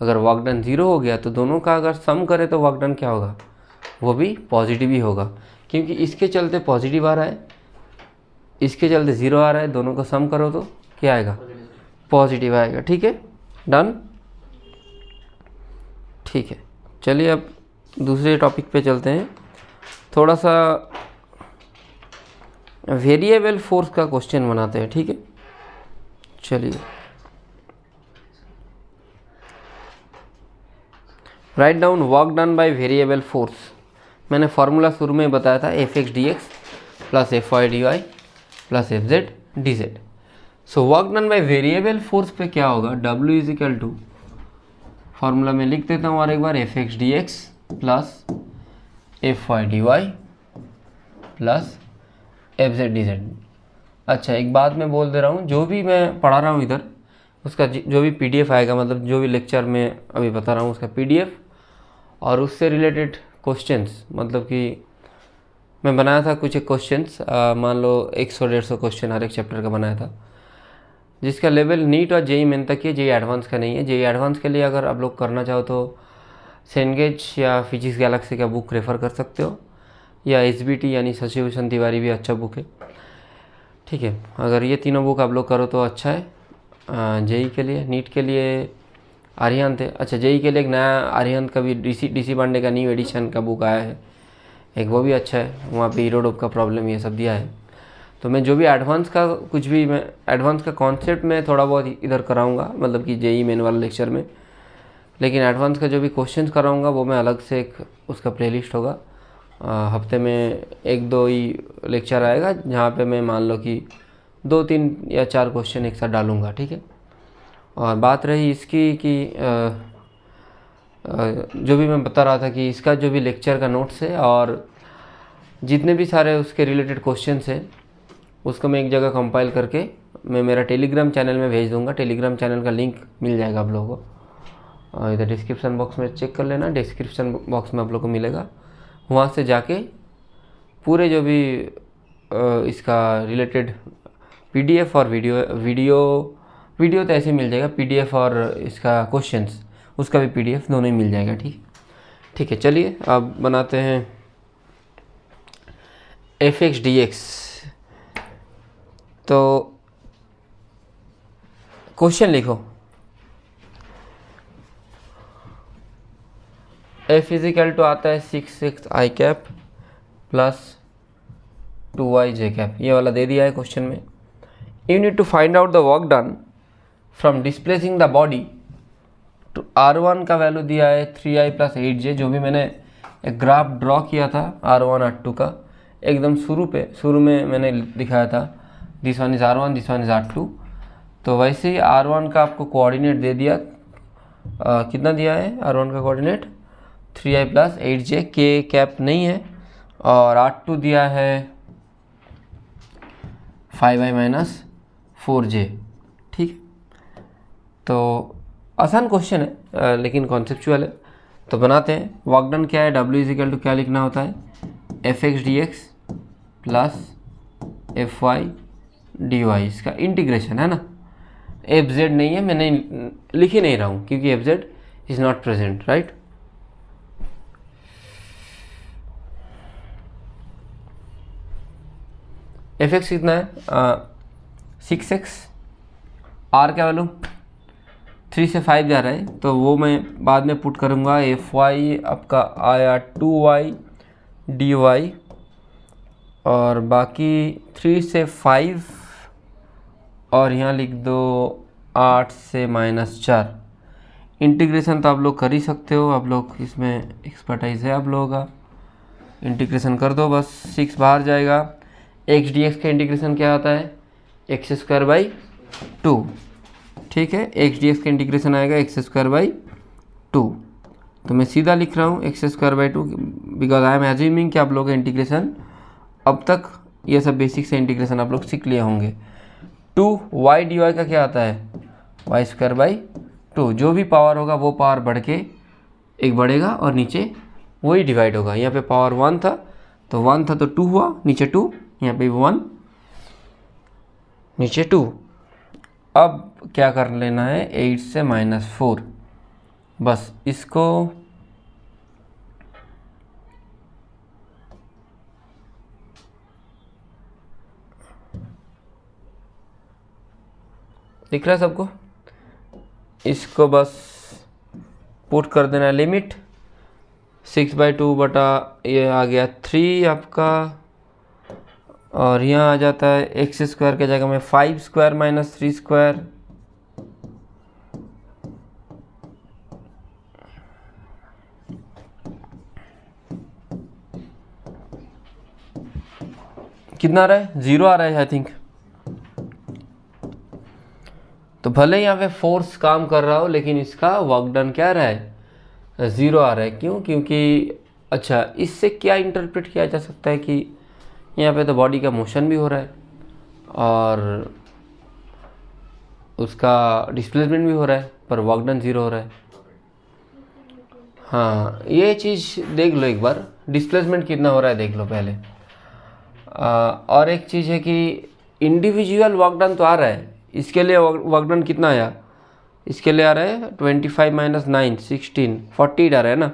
A: अगर वर्क डन 0 हो गया तो दोनों का अगर सम करें तो वर्क डन क्या होगा? वो भी पॉजिटिव ही होगा, क्योंकि इसके चलते पॉजिटिव आ रहा है, इसके चलते 0 आ रहा है. दोनों को सम करो तो क्या आएगा? पॉजिटिव आएगा. ठीक है, डन. ठीक है, चलिए अब दूसरे टॉपिक पे चलते हैं. थोड़ा सा वेरिएबल फोर्स का क्वेश्चन बनाते हैं. ठीक है, चलिए. Right down work done by variable force. मैंने फार्मूला शुरू में बताया था, F x D x plus F Y D Y plus F Z D Z. So work done by variable force पे क्या होगा? W is equal to, formula में लिख देता हूँ और एक बार, F x D x plus F Y D Y plus F Z D Z. अच्छा, एक बात मैं बोल दे रहा हूँ, जो भी मैं पढ़ा रहा हूँ इधर उसका जो भी PDF आएगा, मतलब जो भी लेक्चर में अभी बता रहा हूँ उसका PDF और उससे रिलेटेड क्वेश्चंस, मतलब कि मैं बनाया था कुछ एक क्वेश्चंस, मान लो 100-150 क्वेश्चन हर एक चैप्टर का बनाया था, जिसका लेवल नीट और जेई मेन तक है, जेई एडवांस का नहीं है. जेई एडवांस के लिए अगर आप लोग करना चाहो तो सेनगेज या फिजिक्स गैलेक्सी का बुक रेफ़र कर सकते हो, या SBT यानी शशि भूषण तिवारी भी अच्छा बुक है. ठीक है, अगर ये तीनों बुक आप लोग करो तो अच्छा है. जेई के लिए, नीट के लिए आर्यंत है. अच्छा, जेई के लिए एक नया आर्यंत का भी डीसी पांडे का न्यू एडिशन का बुक आया है, एक वो भी अच्छा है. वहाँ पे इरोडोप का प्रॉब्लम ये सब दिया है. तो मैं जो भी एडवांस का कुछ भी मैं एडवांस का कॉन्सेप्ट में थोड़ा बहुत इधर कराऊंगा, मतलब कि जेई मेन वाला लेक्चर में, लेकिन एडवांस का जो भी क्वेश्चंस कराऊंगा वो मैं अलग से एक उसका प्लेलिस्ट होगा। हफ्ते में 1-2 ही लेक्चर आएगा जहाँ पे मैं मान लो कि 2-3 या 4 क्वेश्चन एक साथ डालूंगा, ठीक है। और बात रही इसकी कि जो भी मैं बता रहा था कि इसका जो भी लेक्चर का नोट्स है और जितने भी सारे उसके रिलेटेड क्वेश्चंस हैं उसको मैं एक जगह कंपाइल करके मैं मेरा टेलीग्राम चैनल में भेज दूंगा। टेलीग्राम चैनल का लिंक मिल जाएगा आप लोगों को, इधर डिस्क्रिप्शन बॉक्स में चेक कर लेना, डिस्क्रिप्शन बॉक्स में आप लोग को मिलेगा। वहाँ से जाके पूरे जो भी इसका रिलेटेड पीडीएफ और वीडियो तो ऐसे मिल जाएगा, पीडीएफ और इसका क्वेश्चंस उसका भी पीडीएफ दोनों ही मिल जाएगा, ठीक है। चलिए अब बनाते हैं fx dx। तो क्वेश्चन लिखो, f इजिकल टू आता है 6x i cap plus 2y j cap, ये वाला दे दिया है क्वेश्चन में। You need to find out the work done from displacing the body to r1 का वैल्यू दिया है 3i प्लस 8j। जो भी मैंने एक ग्राफ ड्रॉ किया था r1 r2 का एकदम शुरू में मैंने दिखाया था, this one is r1 this one is r2। तो वैसे ही r1 का आपको कोऑर्डिनेट दे दिया, कितना दिया है r1 का coordinate 3i plus 8j, k cap नहीं है, और r2 दिया है 5i माइनस 4j, ठीक। तो आसान क्वेश्चन है लेकिन कॉन्सेप्चुअल है, तो बनाते हैं। वर्क डन क्या है, w इजिकल टू क्या लिखना होता है, fx dx plus fy dy, इसका इंटीग्रेशन है ना। fz नहीं है, मैंने लिख ही नहीं रहा हूँ क्योंकि fz is not present, right. fx कितना है 6x, r का वैल्यू 3 से 5 जा रहा है तो वो मैं बाद में पुट करूँगा। fy आपका आया 2y dy, और बाकी 3 से 5 और यहाँ लिख दो 8 से -4। इंटीग्रेशन तो आप लोग कर ही सकते हो, आप लोग इसमें एक्सपर्टाइज है आप लोगों का, इंटीग्रेशन कर दो बस, 6 बाहर जाएगा। x dx का इंटीग्रेशन क्या आता है, x²/2, ठीक है। x dx का इंटीग्रेशन आएगा x²/2, तो मैं सीधा लिख रहा हूँ x²/2 because I am assuming कि आप लोग का इंटीग्रेशन अब तक ये सब बेसिक से इंटीग्रेशन आप लोग सीख लिए होंगे। 2y dy का क्या आता है y²/2, जो भी पावर होगा वो पावर बढ़ के एक बढ़ेगा और नीचे वही डिवाइड होगा। यहाँ पे पावर 1 था तो 1 था तो 2 हुआ, नीचे 2, यहाँ पे 1 नीचे 2। अब क्या कर लेना है, 8 से -4, बस इसको दिख रहा है सबको, इसको बस पुट कर देना है लिमिट 6/2 बटा ये आ गया 3 आपका, और यहाँ आ जाता है x² के जगह में 5² - 3², कितना आ रहा है, 0 आ रहा है आई थिंक। तो भले यहाँ पे फोर्स काम कर रहा हो लेकिन इसका वर्क डन क्या रहा है, 0 आ रहा है। क्यों, क्योंकि अच्छा इससे क्या इंटरप्रेट किया जा सकता है कि यहाँ पे तो बॉडी का मोशन भी हो रहा है और उसका डिस्प्लेसमेंट भी हो रहा है पर वर्क डन 0 हो रहा है। हाँ ये चीज़ देख लो एक बार, डिस्प्लेसमेंट कितना हो रहा है देख लो पहले। और एक चीज़ है कि इंडिविजुअल वर्क डन तो आ रहा है, इसके लिए वर्क डन कितना आया, इसके लिए आ रहा है 25 - 9 16 48 आ रहा है ना,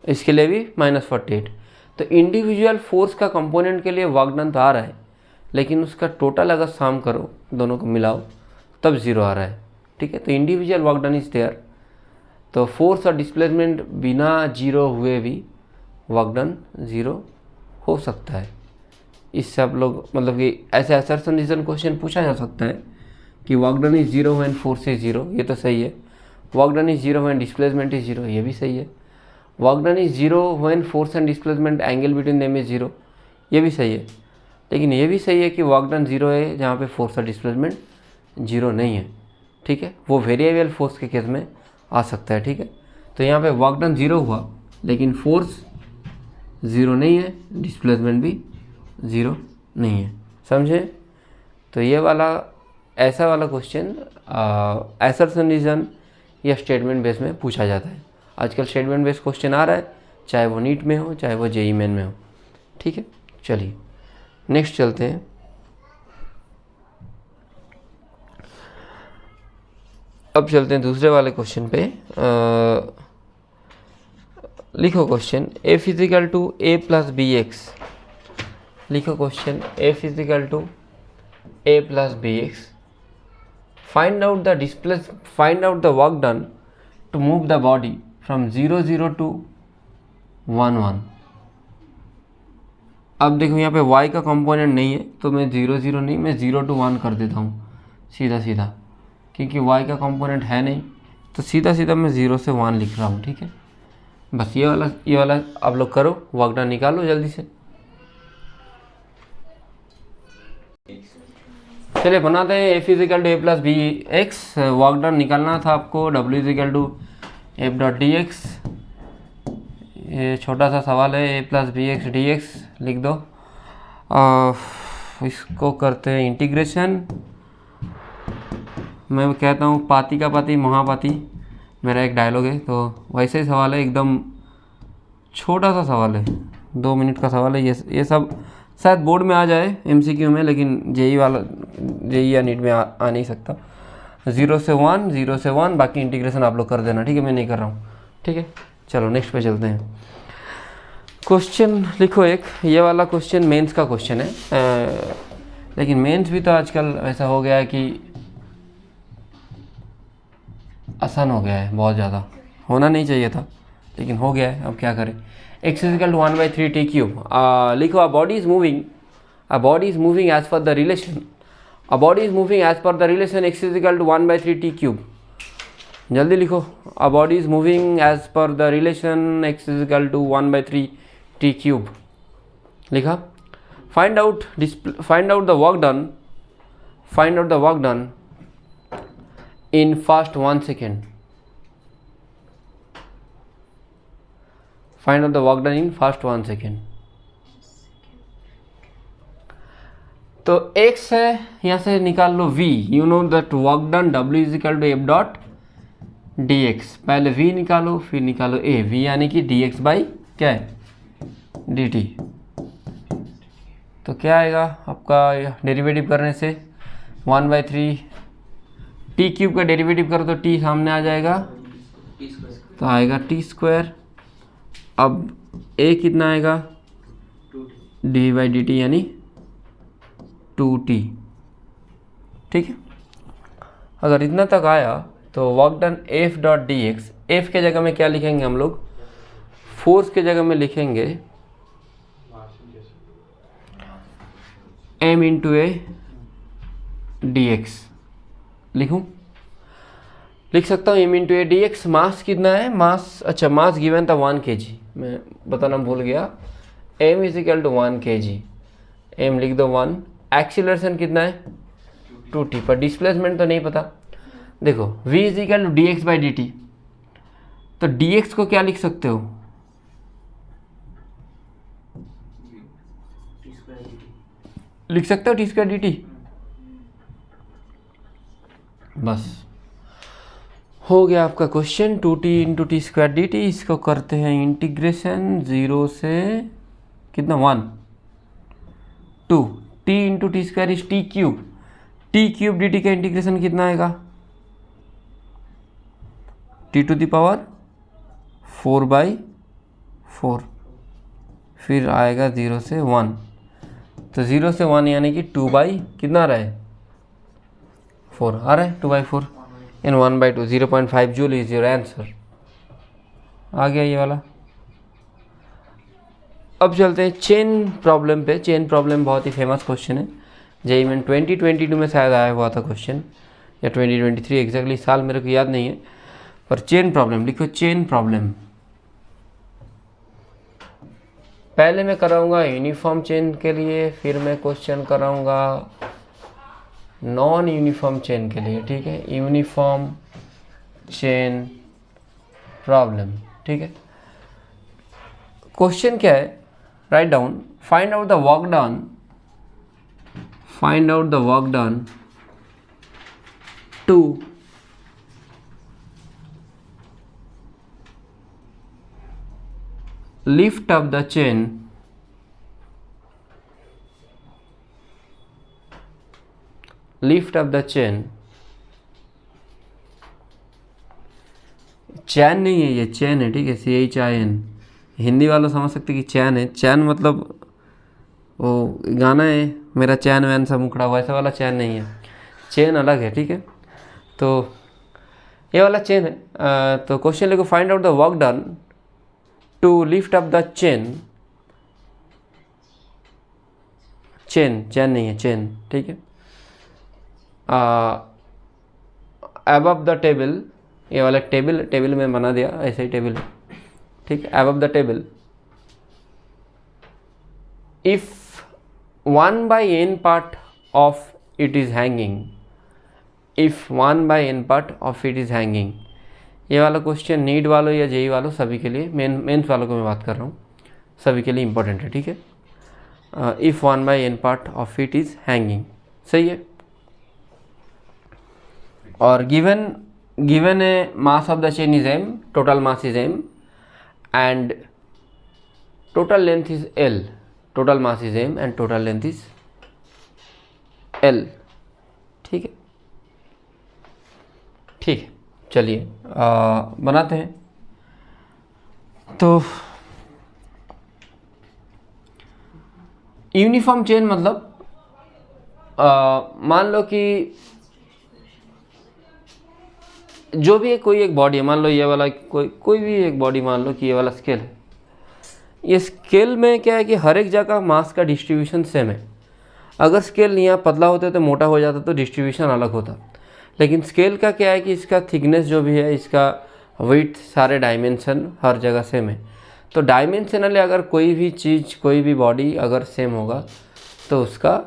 A: इसके लिए भी -48। तो इंडिविजुअल फोर्स का कंपोनेंट के लिए वर्क डन तो आ रहा है लेकिन उसका टोटल अगर सम करो दोनों को मिलाओ तब 0 आ रहा है, ठीक है। तो individual work done is there, तो फोर्स और डिस्प्लेसमेंट बिना 0 हुए भी वर्क डन 0 हो सकता है, इससे आप लोग मतलब कि ऐसे असर्शन रीजन क्वेश्चन पूछा जा सकता है कि work done is zero when force is zero, ये तो सही है। Work done is zero when displacement is zero, ये भी सही है। Work done is zero when force and displacement angle between them is zero, ये भी सही है। लेकिन ये भी सही है कि वर्क डन जीरो है जहाँ पे फोर्स और डिस्प्लेसमेंट जीरो नहीं है, ठीक है। वो वेरिएबल फोर्स के केस में आ सकता है, ठीक है। तो यहाँ पे वर्क डन जीरो हुआ लेकिन फोर्स ज़ीरो नहीं है, डिस्प्लेसमेंट भी ज़ीरो नहीं है, समझे। तो ये वाला ऐसा वाला क्वेश्चन असर्शन रीजन या स्टेटमेंट बेस में पूछा जाता है। आजकल स्टेटमेंट बेस क्वेश्चन आ रहा है, चाहे वो नीट में हो चाहे वो जेईई मेन में हो, ठीक है। चलिए नेक्स्ट चलते हैं। अब चलते हैं दूसरे वाले क्वेश्चन पे। लिखो question f is equal to A plus B X. लिखो question f is equal to A plus B X. Find out the work done to move the body from 0 0 to 1 1। अब देखो यहाँ पे y का कंपोनेंट नहीं है तो मैं 0 0 नहीं, मैं 0 to 1 कर देता हूँ सीधा सीधा, क्योंकि y का कंपोनेंट है नहीं तो सीधा सीधा मैं 0 से 1 लिख रहा हूँ, ठीक है। बस ये वाला आप लोग करो, वर्क डन निकालो जल्दी से। चलिए बनाते हैं F is equal to A plus B X. Work done निकालना था आपको, W is equal to F dot D X. ये छोटा सा सवाल है, A plus B X D x लिख दो। इसको करते हैं इंटीग्रेशन। मैं कहता हूँ पाती का पाती महापाती, मेरा एक डायलॉग है, तो वैसे ही सवाल है, एकदम छोटा सा सवाल है, 2 मिनट का सवाल है। ये सब शायद बोर्ड में आ जाए एमसीक्यू में, लेकिन जेईई या नीट में आ नहीं सकता। 0 से 1, बाकी इंटीग्रेशन आप लोग कर देना, ठीक है। मैं नहीं कर रहा हूँ, ठीक है। चलो नेक्स्ट पे चलते हैं। क्वेश्चन लिखो एक, ये वाला क्वेश्चन मेंस का क्वेश्चन है, लेकिन मेंस भी तो आजकल ऐसा हो गया है कि आसान हो गया है, बहुत ज़्यादा होना नहीं चाहिए था लेकिन हो गया है, अब क्या करें। x is equal to 1/3 t cube. लिखो a body is moving as per the relation x is equal to 1/3 t cube. जल्दी लिखो, a body is moving as per the relation x is equal to 1/3 t cube. लिखा। Find out the work done in fast 1 second. Find out the work done in fast 1 second. तो x है, यहाँ से निकाल लो v। You know that work done w is equal to F dot D x. पहले v निकालो फिर निकालो a, v यानी कि dx बाई क्या है dt। तो क्या आएगा आपका डेरिवेटिव करने से 1/3 टी क्यूब का डेरिवेटिव करो तो टी सामने आ जाएगा, तो आएगा टी स्क्वायर। अब ए कितना आएगा डी बाई डी टी यानी 2t, ठीक है। अगर इतना तक आया तो work done F dot D x. F के जगह में क्या लिखेंगे हम लोग, फोर्स के जगह में लिखेंगे m into A D x. लिख सकता हूँ m into A D X. Mass कितना है, मास गिवन था 1 kg, मैं बताना भूल गया। m is equal to 1 kg, m लिख दो 1। एक्सीलरेशन कितना है 2t, पर डिस्प्लेसमेंट तो नहीं पता। देखो v is equal to d x by d t, तो dx को क्या लिख सकते हो, लिख सकते हो टी स्क्वायर डी टी। बस हो गया आपका question. 2t into T square D T. इसको करते हैं इंटीग्रेशन 0 से कितना 1 2 t into T square is T cube. T cube D T का इंटीग्रेशन कितना आएगा t टू द पावर 4/4, फिर आएगा 0 से 1, तो 0 से 1 यानी कि 2 बाई कितना आ रहा है 4 आ रहा है, 2/4 इन 1/2 0.5 जूल इज योर आंसर। आ गया ये वाला। अब चलते हैं चेन प्रॉब्लम पे। चेन प्रॉब्लम बहुत ही फेमस क्वेश्चन है, जेईई में 2022 में शायद आया हुआ था क्वेश्चन, या 2023 एग्जैक्टली साल मेरे को याद नहीं है, पर चेन प्रॉब्लम लिखो। चेन प्रॉब्लम पहले मैं कराऊंगा यूनिफॉर्म चेन के लिए, फिर मैं क्वेश्चन कराऊंगा नॉन यूनिफॉर्म चेन के लिए, ठीक है। यूनिफॉर्म चेन प्रॉब्लम, ठीक है। क्वेश्चन क्या है, write down, find out the work done, find out the work done to lift up the chain चैन नहीं है, ये चैन है, ठीक है। CHIN, हिंदी वालों समझ सकते कि चैन है। चैन मतलब वो गाना है, मेरा चैन वैन सब मुकड़ा हुआ, ऐसा वाला चैन नहीं है, चेन अलग है, ठीक है। तो ये वाला चेन है। तो क्वेश्चन लिखो, find out the work done to lift up the chain, चैन नहीं है, चेन, ठीक है। अबव द टेबल, ये वाला टेबल में बना दिया, ऐसे ही टेबल है, ठीक है। Above the table if 1/n part of it is hanging, if 1/n part of it is hanging. ये वाला क्वेश्चन नीट वालों या जेईई वालों सभी के लिए, मेंस वालों को मैं बात कर रहा हूँ, सभी के लिए इंपॉर्टेंट है, ठीक है। If 1/n part of it is hanging, सही है। और गिवन है mass of the chain is m, total mass is m and total length is l, total mass is m and total length is l, ठीक है। ठीक है, चलिए बनाते हैं। तो यूनिफॉर्म चेन मतलब मान लो कि जो भी कोई एक बॉडी है, मान लो ये वाला कोई भी एक बॉडी, मान लो कि ये वाला स्केल है। ये स्केल में क्या है कि हर एक जगह मास का डिस्ट्रीब्यूशन सेम है। अगर स्केल यहाँ पतला होता तो मोटा हो जाता तो डिस्ट्रीब्यूशन अलग होता, लेकिन स्केल का क्या है कि इसका थिकनेस जो भी है, इसका वेट, सारे डायमेंशन हर जगह सेम है। तो डायमेंशनली अगर कोई भी चीज़, कोई भी बॉडी अगर सेम होगा तो उसका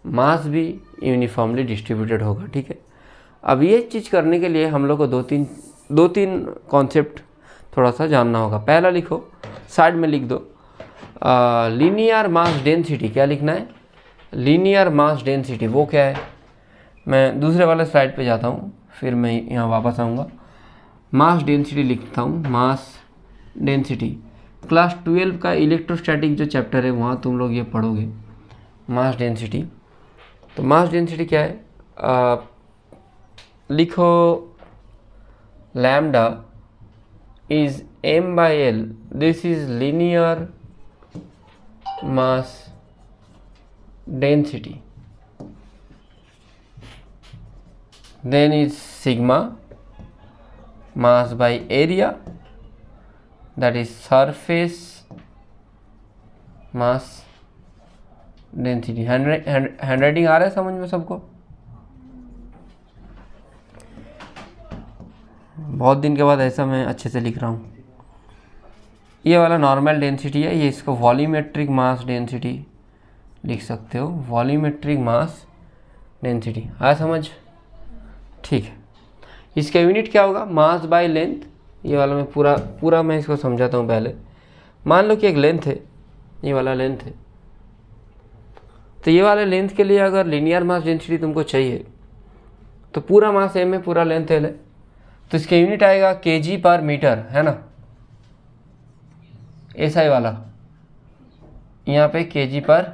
A: मास भी यूनिफॉर्मली डिस्ट्रीब्यूटेड होगा, ठीक है। अब ये चीज़ करने के लिए हम लोग को दो तीन कॉन्सेप्ट थोड़ा सा जानना होगा। पहला लिखो, साइड में लिख दो, लीनियर मास डेंसिटी। क्या लिखना है? Linear mass density. वो क्या है? मैं दूसरे वाले स्लाइड पे जाता हूँ, फिर मैं यहाँ वापस आऊँगा। मास डेंसिटी लिखता हूँ, मास डेंसिटी। क्लास 12 का इलेक्ट्रोस्टैटिक जो चैप्टर है वहाँ तुम लोग ये पढ़ोगे, मास डेंसिटी। तो मास डेंसिटी क्या है? लिखो, lambda is m/l, this is linear mass density. Then is sigma, mass by area, that is surface mass density। Handwriting आ रहा है समझ में सबको? बहुत दिन के बाद ऐसा मैं अच्छे से लिख रहा हूँ। ये वाला नॉर्मल डेंसिटी है, ये इसको वॉल्यूमेट्रिक मास डेंसिटी लिख सकते हो, वॉल्यूमेट्रिक मास डेंसिटी। आया समझ? ठीक है। इसका यूनिट क्या होगा? Mass by length. ये वाला मैं पूरा मैं इसको समझाता हूँ पहले। मान लो कि एक लेंथ है, ये वाला लेंथ है, तो ये वाले लेंथ के लिए अगर लीनियर मास डेंसिटी तुमको चाहिए तो पूरा मास m है, पूरा लेंथ l है, तो इसका यूनिट आएगा kg/मीटर, है ना? SI वाला यहाँ पे kg पर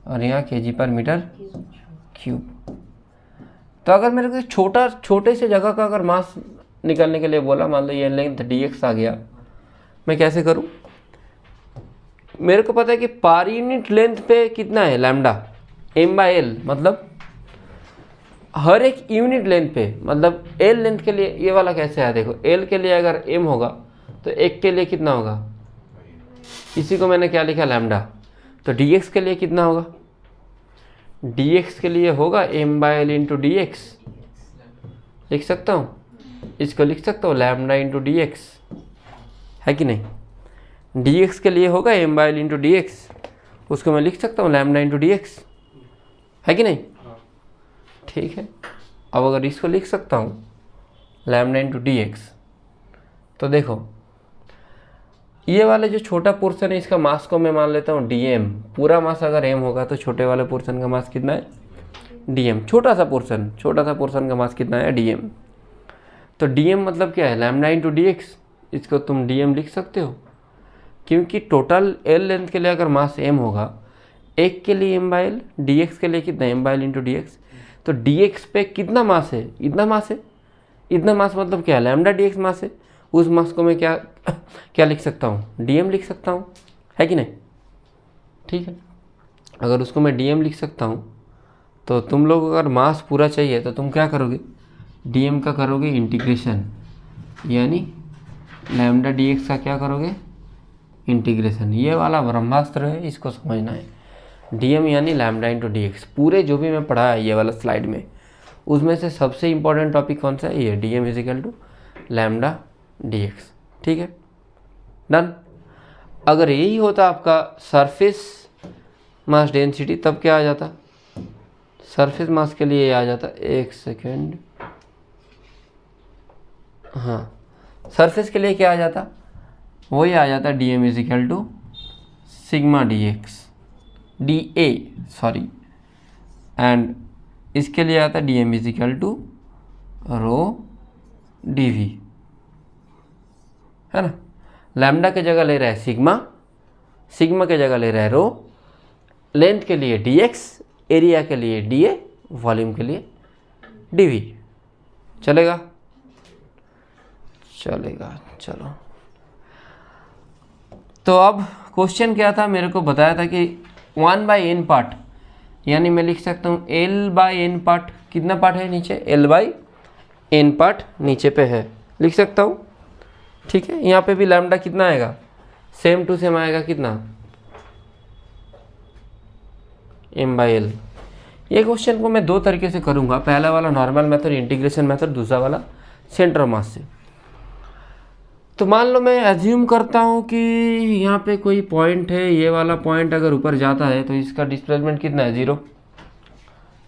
A: और यहाँ kg/मीटर क्यूब। तो अगर मेरे को छोटे से जगह का अगर मास निकालने के लिए बोला, मान लो ये लेंथ dx आ गया, मैं कैसे करूं? मेरे को पता है कि पर यूनिट लेंथ पे कितना है लैम्डा, m/l, मतलब हर एक यूनिट लेंथ पे, मतलब l लेंथ के लिए ये वाला कैसे है? देखो, l के लिए अगर m होगा तो एक के लिए कितना होगा? इसी को मैंने क्या लिखा, लैम्डा। तो dx के लिए कितना होगा, dx के लिए होगा m/l इंटू डी एक्स, लिख सकता हूँ, इसको लिख सकता हूँ लैम्डा इंटू डी एक्स, है कि नहीं। dx के लिए होगा m/l इंटू डी एक्स, उसको मैं लिख सकता हूँ लैम्डा इंटू डी एक्स, है कि नहीं। ठीक है, अब अगर इसको लिख सकता हूँ लैम्डा इंटू डी एक्स, तो देखो ये वाला जो छोटा पोर्शन है इसका मास को मैं मान लेता हूँ dm। पूरा मास अगर m होगा तो छोटे वाले पोर्शन का मास कितना है, dm। छोटा सा पोर्शन का मास कितना है, dm। तो dm मतलब क्या है, लैम्डा इंटू डी एक्स, इसको तुम dm लिख सकते हो, क्योंकि टोटल l लेंथ के लिए अगर मास m होगा, एक के लिए m/l, dx के लिए कितना m/l इंटू डी एक्स, तो dx पे कितना मास है, इतना मास है। इतना मास मतलब क्या है, लैम्डा dx मास है। उस मास को मैं क्या लिख सकता हूँ, dm लिख सकता हूँ, है कि नहीं। ठीक है, अगर उसको मैं dm लिख सकता हूँ तो तुम लोग अगर मास पूरा चाहिए तो तुम क्या करोगे, dm का करोगे इंटीग्रेशन, यानी लैम्डा dx का क्या करोगे, इंटीग्रेशन। ये वाला ब्रह्मास्त्र है, इसको समझना है। dm यानी लैम्डा इंटू डी एक्स। पूरे जो भी मैं पढ़ा है ये वाला स्लाइड में, उसमें से सबसे इंपॉर्टेंट टॉपिक कौन सा है, ये dm is equal to lambda d x. ठीक है, डन। अगर यही होता आपका सरफेस मास डेंसिटी, तब क्या आ जाता, सरफेस मास के लिए आ जाता, एक सेकेंड, हाँ, सरफेस के लिए क्या आ जाता, वही आ जाता dm is equal to sigma d x, d a sorry, and इसके लिए आता dm is equal to rho d v, है ना। लैम्डा के जगह ले रहा है सिग्मा, सिग्मा के जगह ले रहा है रो, लेंथ के लिए dx, एरिया के लिए dA, वॉल्यूम के लिए dV। चलेगा, चलो। तो अब क्वेश्चन क्या था, मेरे को बताया था कि 1/n पार्ट, यानी मैं लिख सकता हूँ L/n पार्ट, कितना पार्ट है नीचे, L/n पार्ट नीचे पे है, लिख सकता हूँ। ठीक है, यहाँ पे भी लैम्डा कितना आएगा, सेम टू सेम आएगा, कितना, m/l। ये क्वेश्चन को मैं दो तरीके से करूँगा, पहला वाला नॉर्मल मेथड, इंटीग्रेशन मेथड, दूसरा वाला सेंटर मास से। तो मान लो मैं एज्यूम करता हूँ कि यहाँ पे कोई पॉइंट है, ये वाला पॉइंट अगर ऊपर जाता है तो इसका डिस्प्लेसमेंट कितना है, 0,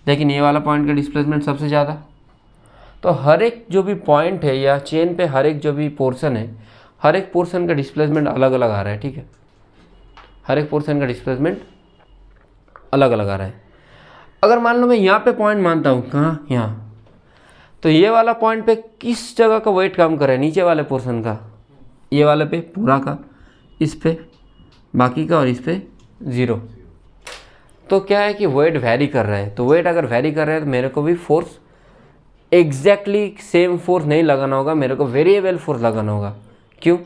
A: लेकिन ये वाला पॉइंट का डिस्प्लेसमेंट सबसे ज़्यादा। तो हर एक जो भी पॉइंट है या चेन पे हर एक जो भी पोर्शन है, हर एक पोर्शन का डिस्प्लेसमेंट अलग अलग आ रहा है। ठीक है, हर एक पोर्शन का डिस्प्लेसमेंट अलग अलग आ रहा है। अगर मान लो मैं यहाँ पे पॉइंट मानता हूँ, कहाँ, यहाँ, तो ये वाला पॉइंट पे किस जगह का वेट काम कर रहा है, नीचे वाले पोर्शन का, ये वाले पे पूरा का, इस पे बाकी का, और इस पे 0। तो क्या है कि वेट वैरी कर रहा है। तो वेट अगर वैरी कर रहा है तो मेरे को भी फोर्स एग्जैक्टली सेम फोर्स नहीं लगाना होगा, मेरे को वेरिएबल फोर्स लगाना होगा। क्यों,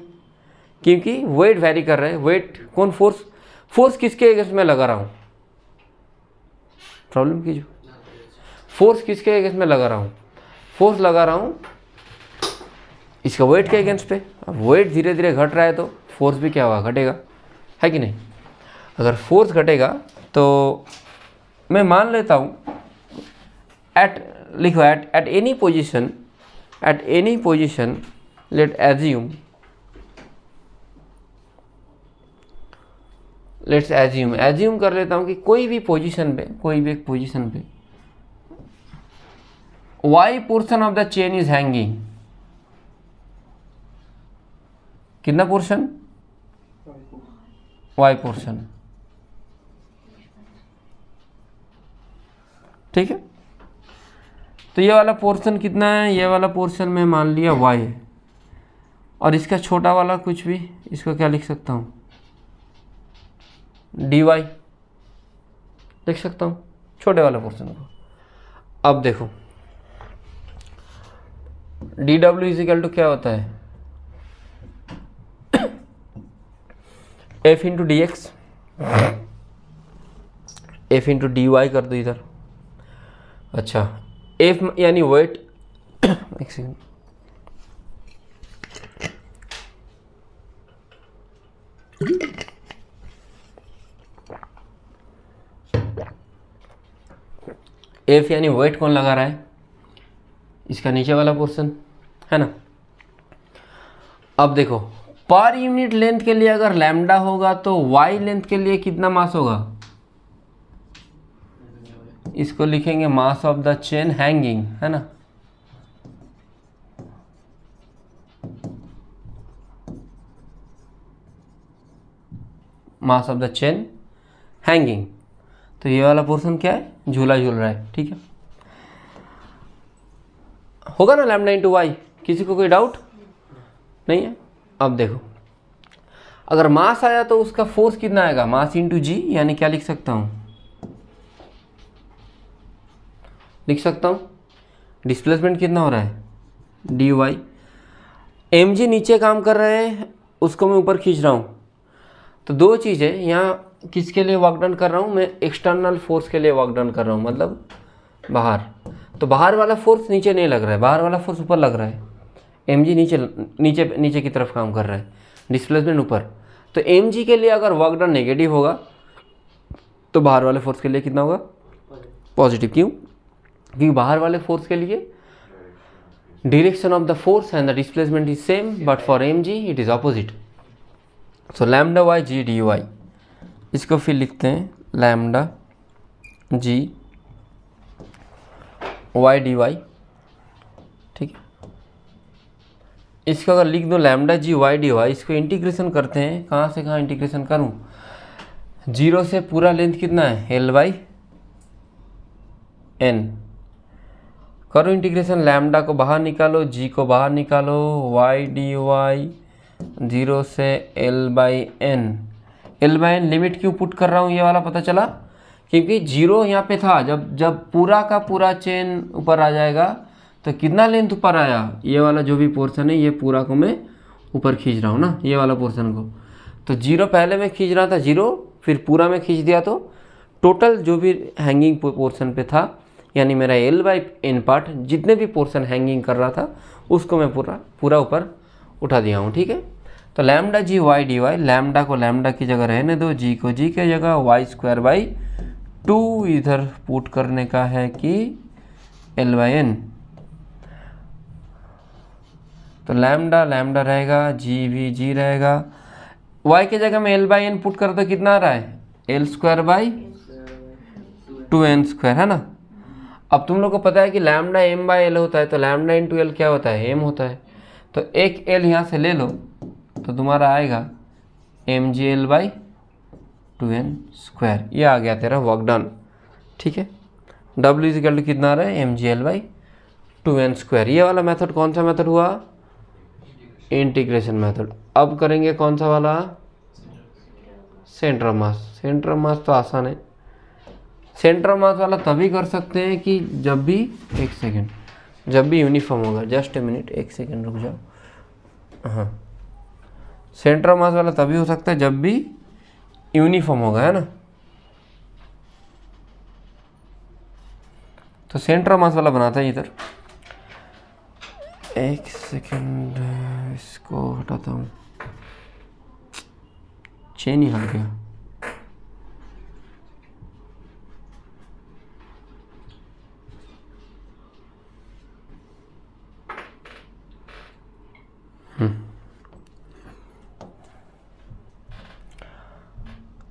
A: क्योंकि वेट वैरी कर रहा है। वेट कौन, फोर्स किसके अगेंस्ट में लगा रहा हूँ, प्रॉब्लम कीजिए, फोर्स किसके अगेंस्ट में लगा रहा हूँ, फोर्स लगा रहा हूँ इसका वेट के अगेंस्ट पे। अब वेट धीरे धीरे घट रहा है तो फोर्स भी क्या होगा, घटेगा, है कि नहीं। अगर फोर्स घटेगा तो मैं मान लेता हूँ लिखो at any position let's assume कर लेता हूँ कि कोई भी एक पोजीशन पे y portion of the chain is hanging. कितना पोर्शन, y पोर्शन। ठीक है, तो ये वाला पोर्शन कितना है, ये वाला पोर्शन में मान लिया y है, और इसका छोटा वाला कुछ भी, इसको क्या लिख सकता हूँ, dy लिख सकता हूँ, छोटे वाले पोर्शन को। अब देखो dw इज इक्वल टू क्या होता है, f into d x, f into d y कर दो इधर। अच्छा, f यानी वेट, एक सेकेंड, एफ यानी वेट कौन लगा रहा है, इसका नीचे वाला पोर्शन है ना। अब देखो पर यूनिट लेंथ के लिए अगर लैम्डा होगा तो वाई लेंथ के लिए कितना मास होगा, इसको लिखेंगे mass of the chain hanging, है ना। Mass of the chain hanging, तो ये वाला पोर्शन क्या है, झूला झूल रहा है, ठीक है। होगा ना लैम्डा इंटू वाई, किसी को कोई डाउट नहीं है। अब देखो अगर मास आया तो उसका फोर्स कितना आएगा, मास इंटू जी, यानी क्या लिख सकता हूं, लिख सकता हूं डिस्प्लेसमेंट कितना हो रहा है, डी वाई। एम जी नीचे काम कर रहे हैं, उसको मैं ऊपर खींच रहा हूं। तो दो चीज़ें यहाँ, किसके लिए वर्क डन कर रहा हूँ मैं, एक्सटर्नल फोर्स के लिए वर्क डन कर रहा हूँ, मतलब बाहर। तो बाहर वाला फोर्स नीचे नहीं लग रहा है, बाहर वाला फोर्स ऊपर लग रहा है। एम जी नीचे नीचे नीचे की तरफ काम कर रहा है, डिस्प्लेसमेंट ऊपर। तो एम जी के लिए अगर वर्क डन नेगेटिव होगा तो बाहर वाले फोर्स के लिए कितना होगा, पॉजिटिव। क्यों, क्योंकि बाहर वाले फोर्स के लिए direction of the force and the displacement is same, but for m g it is opposite. So lambda y g d y, इसको फिर लिखते हैं lambda g y D y, ठीक है। इसको अगर लिख दो lambda g y D y, इसको इंटीग्रेशन करते हैं, कहाँ से कहाँ इंटीग्रेशन करूँ, जीरो से पूरा लेंथ कितना है, एल बाई एन। करो इंटीग्रेशन, लैम्डा को बाहर निकालो, जी को बाहर निकालो, वाई डी वाई जीरो से L by N. L by N limit क्यों पुट कर रहा हूँ, ये वाला पता चला, क्योंकि जीरो यहाँ पे था। जब पूरा का पूरा चेन ऊपर आ जाएगा तो कितना लेंथ ऊपर आया, ये वाला जो भी पोर्शन है, ये पूरा को मैं ऊपर खींच रहा हूँ ना, ये वाला पोर्शन को। तो जीरो पहले मैं खींच रहा था, जीरो फिर पूरा में खींच दिया, तो टोटल जो भी हैंगिंग पोर्शन पे था, यानी मेरा एल बाई एन पार्ट, जितने भी पोर्शन हैंगिंग कर रहा था उसको मैं पूरा ऊपर उठा दिया हूँ, ठीक है। तो lambda g y D Y, lambda को लैम्डा की जगह रहने दो, जी को जी की जगह, वाई स्क्वायर बाई 2 इधर पुट करने का है कि एल बाई एन। तो लैम्डा लैम्डा रहेगा, जी भी जी रहेगा, वाई की जगह में एल बाई एन पुट कर, तो कितना आ रहा है, L square by 2n square, है ना। अब तुम लोग को पता है कि लैम्डा एम बाई एल होता है, तो लैम्डा इंटू एल क्या होता है, एम होता है। तो एक एल यहाँ से ले लो तो तुम्हारा आएगा m g l by 2n square. ये आ गया तेरा वर्क डन, ठीक है। डब्ल्यू इजिकल टू कितना आ रहा है, m g l by 2n square. ये वाला मेथड कौन सा मेथड हुआ, इंटीग्रेशन मेथड। अब करेंगे कौन सा वाला, centre of mass. Centre of mass तो आसान है, सेंटर ऑफ मास वाला तभी कर सकते हैं कि जब भी, एक सेकेंड, जब भी यूनिफॉर्म होगा। जस्ट ए मिनट, एक सेकेंड रुक जाओ। हाँ, सेंटर ऑफ मास वाला तभी हो सकता है जब भी यूनिफॉर्म होगा, है ना। तो सेंटर ऑफ मास वाला बनाता है इधर, एक सेकेंड इसको हटाता हूँ, चेन ही हट गया।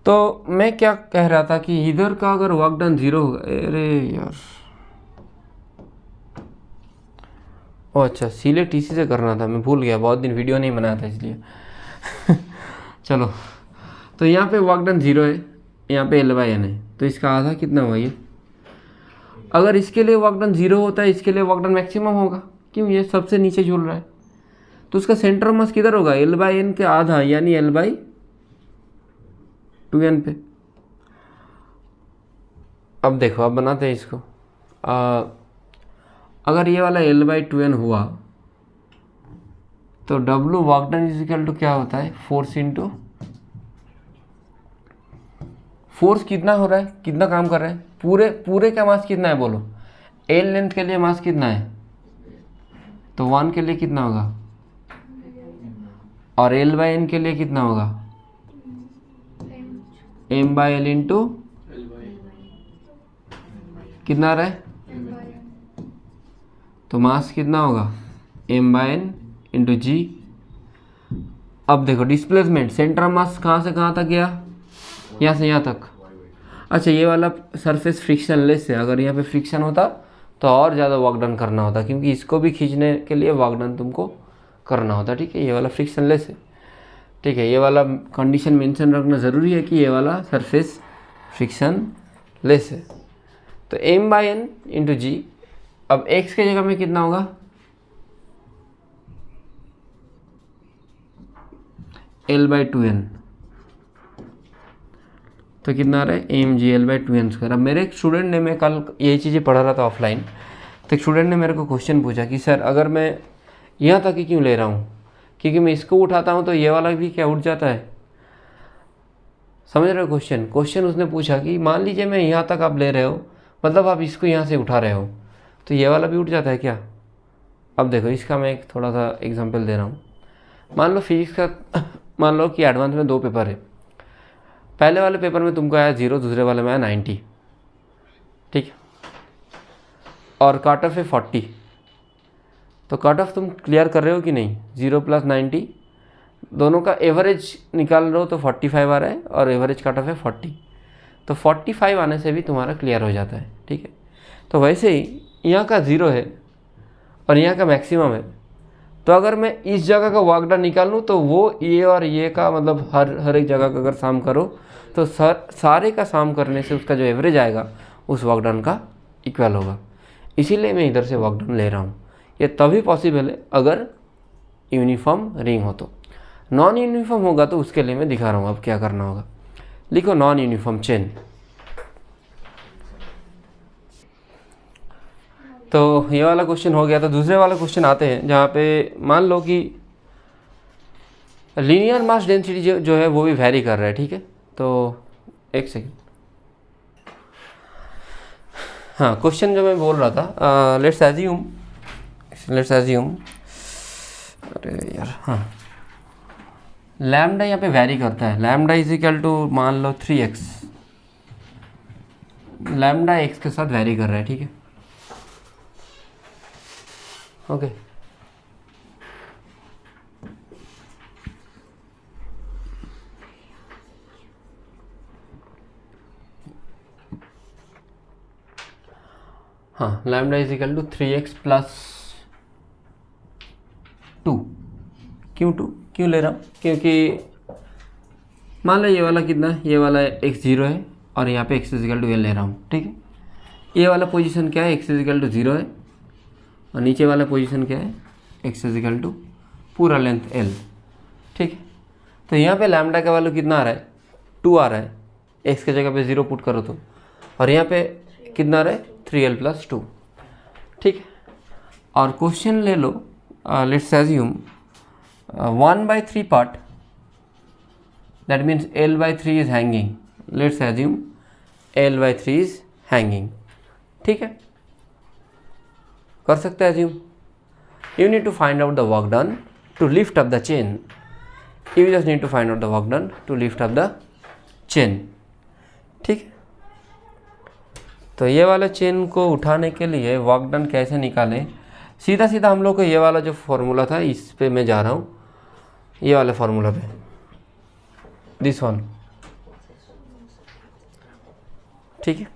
A: तो मैं क्या कह रहा था कि इधर का अगर वर्क डन जीरो होगा, अरे यार, ओ अच्छा, सीले टीसी से करना था, मैं भूल गया, बहुत दिन वीडियो नहीं बनाया था इसलिए। चलो, तो यहाँ पे वर्क डन जीरो है, यहाँ पे एल बाई एन है, तो इसका आधा कितना हुआ ये। अगर इसके लिए वर्क डन जीरो होता है, इसके लिए वर्क डन मैक्सिमम होगा, क्यों, ये सबसे नीचे झूल रहा है। तो उसका सेंटर ऑफ मास किधर होगा, एल बाई एन के आधा, यानी एल बाई 2n पे। अब देखो, अब बनाते हैं इसको। अगर ये वाला एल बाई 2n हुआ तो W work done is equal to क्या होता है, फोर्स इंटू फोर्स। कितना हो रहा है, कितना काम कर रहा है, पूरे का मास कितना है बोलो, एल लेंथ के लिए मास कितना है, तो 1 के लिए कितना होगा, और एल बाई एन के लिए कितना होगा, एम बाई एल इंटू कितना आ रहा है, तो मास कितना होगा एम बाई एन इंटू जी। अब देखो डिस्प्लेसमेंट, सेंटर ऑफ मास कहाँ से कहाँ तक गया, यहाँ से यहाँ तक। अच्छा ये वाला सरफेस फ्रिक्शनलेस है, अगर यहाँ पे फ्रिक्शन होता तो और ज़्यादा वर्क डन करना होता, क्योंकि इसको भी खींचने के लिए वर्क डन तुमको करना होता। ठीक है, ये वाला फ्रिक्शनलेस है। ठीक है, ये वाला कंडीशन मेंशन रखना ज़रूरी है कि ये वाला सरफेस फ्रिक्शनलेस है। तो एम बाई एन इंटू जी। अब एक्स के जगह में कितना होगा, एल बाई टू एन, तो कितना आ रहा है m g l by two n square. अब मेरे एक स्टूडेंट ने, मैं कल यही चीज़ें पढ़ा रहा था ऑफलाइन, तो एक स्टूडेंट ने मेरे को क्वेश्चन पूछा कि सर अगर मैं यहाँ तक ही क्यों ले रहा हूँ, क्योंकि मैं इसको उठाता हूँ तो ये वाला भी क्या उठ जाता है। समझ रहे हो क्वेश्चन उसने पूछा कि मान लीजिए मैं यहाँ तक आप ले रहे हो, मतलब आप इसको यहाँ से उठा रहे हो, तो ये वाला भी उठ जाता है क्या। अब देखो इसका मैं एक थोड़ा सा एग्जांपल दे रहा हूँ। मान लो फिजिक्स का, मान लो कि एडवांस में 2 पेपर है। पहले वाले पेपर में तुमको आया 0, दूसरे वाले में आया 90। ठीक है, और कट ऑफ है 40, तो कट ऑफ तुम क्लियर कर रहे हो कि नहीं, 0 + 90 दोनों का एवरेज निकाल रहे हो तो 45 आ रहा है, और एवरेज कट ऑफ है 40, तो 45 आने से भी तुम्हारा क्लियर हो जाता है। ठीक है, तो वैसे ही यहाँ का 0 है और यहाँ का मैक्सिमम है, तो अगर मैं इस जगह का वर्क डन निकाल लूँ तो वो ये और ये का मतलब हर एक जगह का अगर साम करो तो सारे का साम करने से उसका जो एवरेज आएगा उस वर्क डन का इक्वल होगा। इसीलिए मैं इधर से वर्क डन ले रहा हूँ। ये तभी पॉसिबल है अगर यूनिफॉर्म रिंग हो। तो नॉन यूनिफॉर्म होगा तो उसके लिए मैं दिखा रहा हूँ अब क्या करना होगा। लिखो नॉन यूनिफॉर्म चेन। तो ये वाला क्वेश्चन हो गया। तो दूसरे वाला क्वेश्चन आते हैं जहाँ पे मान लो कि लीनियर मास डेंसिटी जो है वो भी वैरी कर रहा है। ठीक है, तो एक सेकेंड, हाँ क्वेश्चन जो मैं बोल रहा था, लेट्स एज्यूम, अरे यार हाँ, लैम्डा यहाँ पे वैरी करता है। लैम्डा इज इक्वल टू मान लो 3x, लैम्डा x के साथ वैरी कर रहा है। ठीक है, ओके हाँ, lambda is equal to 3x + 2। क्यों ले रहा हूँ, क्योंकि मान लो ये वाला कितना है, ये वाला x 0 है और यहाँ पे x is equal to l ले रहा हूँ। ठीक है, ये वाला पोजीशन क्या है, x इज इक्वल टू 0 है, और नीचे वाला पोजीशन क्या है, x इज इक्वल टू पूरा लेंथ l। ठीक है, तो यहाँ पे लैम्डा का वैल्यू कितना आ रहा है, 2 आ रहा है, x के जगह पे 0 पुट करो तो, और यहाँ पे कितना आ रहा है, 3l + 2। ठीक है, और क्वेश्चन ले लो, लेट्स एज्यूम 1/3 पार्ट, that means l/3 is hanging. Let's assume l/3 is hanging. ठीक है, कर सकते हैं assume. You need to find out the work done to lift up the chain. You just need to find out the work done to lift up the chain. ठीक है, तो ये वाला चेन को उठाने के लिए वर्क डन कैसे निकालें, सीधा हम लोग को ये वाला जो फॉर्मूला था इस पे मैं जा रहा हूँ, ये वाले फॉर्मूला पे, दिस वन। ठीक है,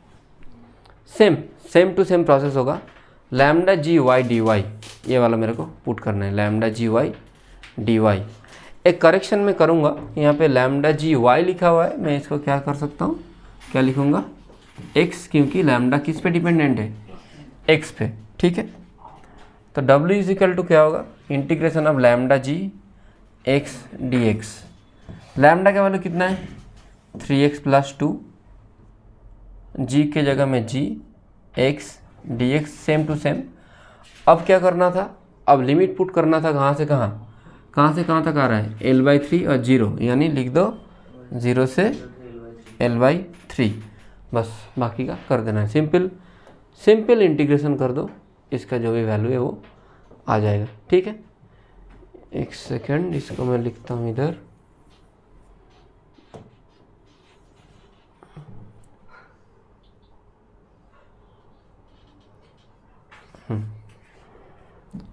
A: सेम टू सेम प्रोसेस होगा। Lambda g y D Y, ये वाला मेरे को पुट करना है, lambda g y D Y. एक करेक्शन में करूँगा, यहाँ पे लैम्डा जी वाई लिखा हुआ है, मैं इसको क्या कर सकता हूँ, क्या लिखूँगा, x, क्योंकि लैम्डा किस पे डिपेंडेंट है, x पे। ठीक है, तो w इज इक्वल टू क्या होगा, integration of lambda g x dx। लैम्डा का वैल्यू कितना है, 3x + 2, g के जगह में g, x dx same to same. अब क्या करना था, अब लिमिट पुट करना था, कहाँ से कहाँ तक आ रहा है, l/3 और 0, यानी लिख दो 0 से l/3, बस बाकी का कर देना है। सिंपल इंटीग्रेशन कर दो, इसका जो भी वैल्यू है वो आ जाएगा। ठीक है, एक सेकेंड, इसको मैं लिखता हूँ इधर,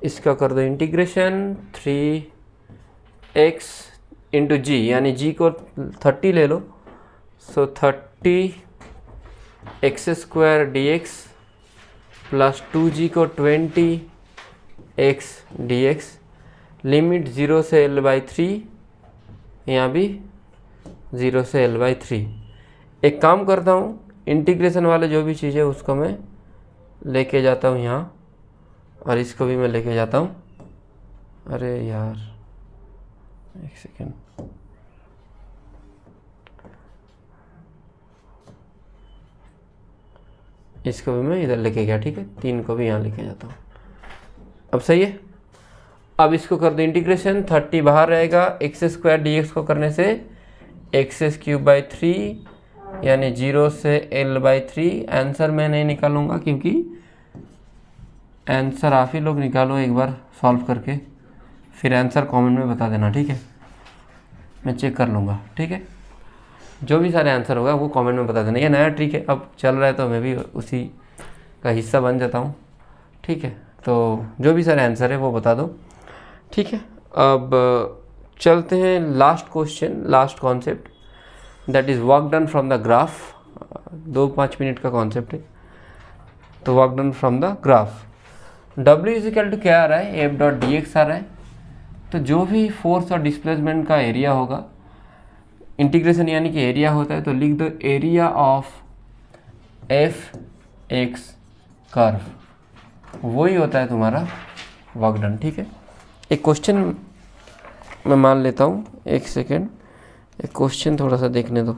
A: इसका कर दो इंटीग्रेशन 3x इंटू जी, यानी जी को 30 ले लो, सो 30 x square D x plus 2g को 20 x dx, लिमिट 0 से l/3, यहाँ भी 0 से l/3। एक काम करता हूँ, इंटीग्रेशन वाले जो भी चीज़ है उसको मैं लेके जाता हूँ यहाँ, और इसको भी मैं लेके जाता हूँ। अरे यार एक सेकेंड, इसको भी मैं इधर लेके गया, ठीक है, 3 को भी यहाँ लेके जाता हूँ। अब सही है। अब इसको कर दो इंटीग्रेशन, 30 बाहर रहेगा, एक्स स्क्वायर डी एक्स को करने से x³/3 यानी 0 से l/3। आंसर मैं नहीं निकालूंगा क्योंकि आंसर आप ही लोग निकालो एक बार सॉल्व करके, फिर आंसर कमेंट में बता देना, ठीक है, मैं चेक कर लूँगा, ठीक है। जो भी सारे आंसर होगा वो कमेंट में बता देना। ये नया ट्रिक है, अब चल रहा है तो मैं भी उसी का हिस्सा बन जाता हूँ, ठीक है। तो जो भी सारे आंसर है वो बता दो, ठीक है। अब चलते हैं last question, last concept, that is work done from the graph. 2-5 minute का कॉन्सेप्ट है, तो work done from the graph. W is equal to क्या आ रहा है, F.dx आ रहा है। तो जो भी फोर्स और डिस्प्लेसमेंट का एरिया होगा, इंटीग्रेशन यानी कि एरिया होता है, तो लिख दो एरिया ऑफ Fx कर्व, वही होता है तुम्हारा वर्क डन, ठीक है। एक क्वेश्चन मैं मान लेता हूँ, एक सेकेंड, एक क्वेश्चन थोड़ा सा देखने दो,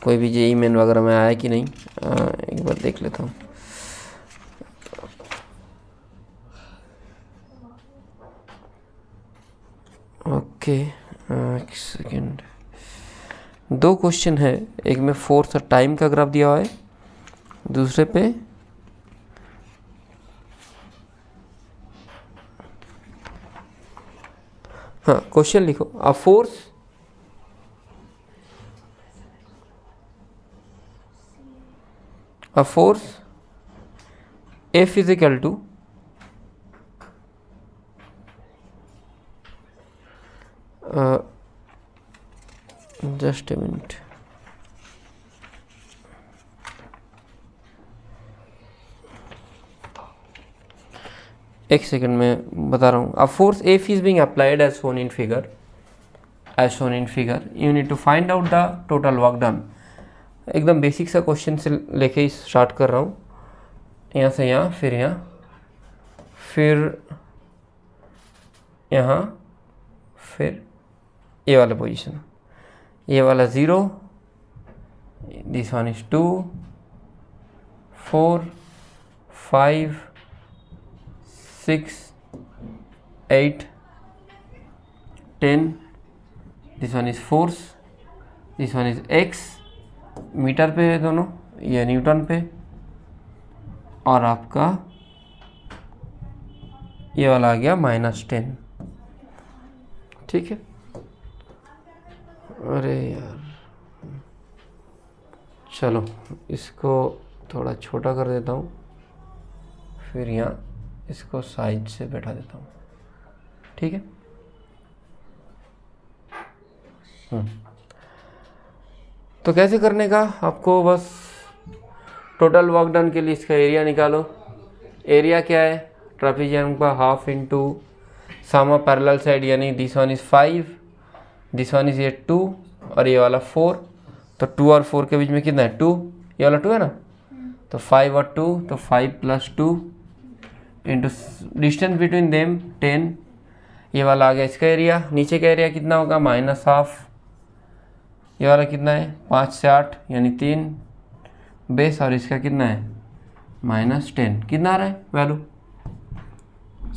A: कोई भी जेईई मेन वगैरह में आया कि नहीं, एक बार देख लेता हूँ। ओके एक सेकेंड, 2 क्वेश्चन है, एक में फोर्स और टाइम का ग्राफ दिया हुआ है, दूसरे पे हाँ क्वेश्चन लिखो, a force F is equal to just a minute, एक सेकंड में बता रहा हूँ। A force F is being applied as shown in figure, you need to find out the total work done. एकदम बेसिक सा क्वेश्चन से लेके ही स्टार्ट कर रहा हूँ, यहाँ से यहाँ, फिर यहाँ, फिर यहाँ, फिर ये वाला पोजीशन, ये वाला 0, this one is 2, 4, 5, 6, 8, 10, this one is force, this one is x, metre पे है दोनों, ये न्यूटन पे, और आपका ये वाला आ गया -10, ठीक है। अरे यार चलो इसको थोड़ा छोटा कर देता हूँ, फिर यहाँ इसको साइड से बैठा देता हूँ, ठीक है। तो कैसे करने का, आपको बस टोटल वर्क डन के लिए इसका एरिया निकालो। एरिया क्या है, ट्रापेजियम का half into sum of parallel side, यानी this one is 5, this one is ये 2 और ये वाला 4, तो 2 और 4 के बीच में कितना है 2, ये वाला 2 है ना, तो 5 और 2, तो 5 + 2 इंटू डिस्टेंस बिटवीन देम 10, ये वाला आ गया इसका एरिया। नीचे का एरिया कितना होगा, -12, ये वाला कितना है 5 से 8 यानी 3 बेस, और इसका कितना है -10, कितना आ रहा है वैल्यू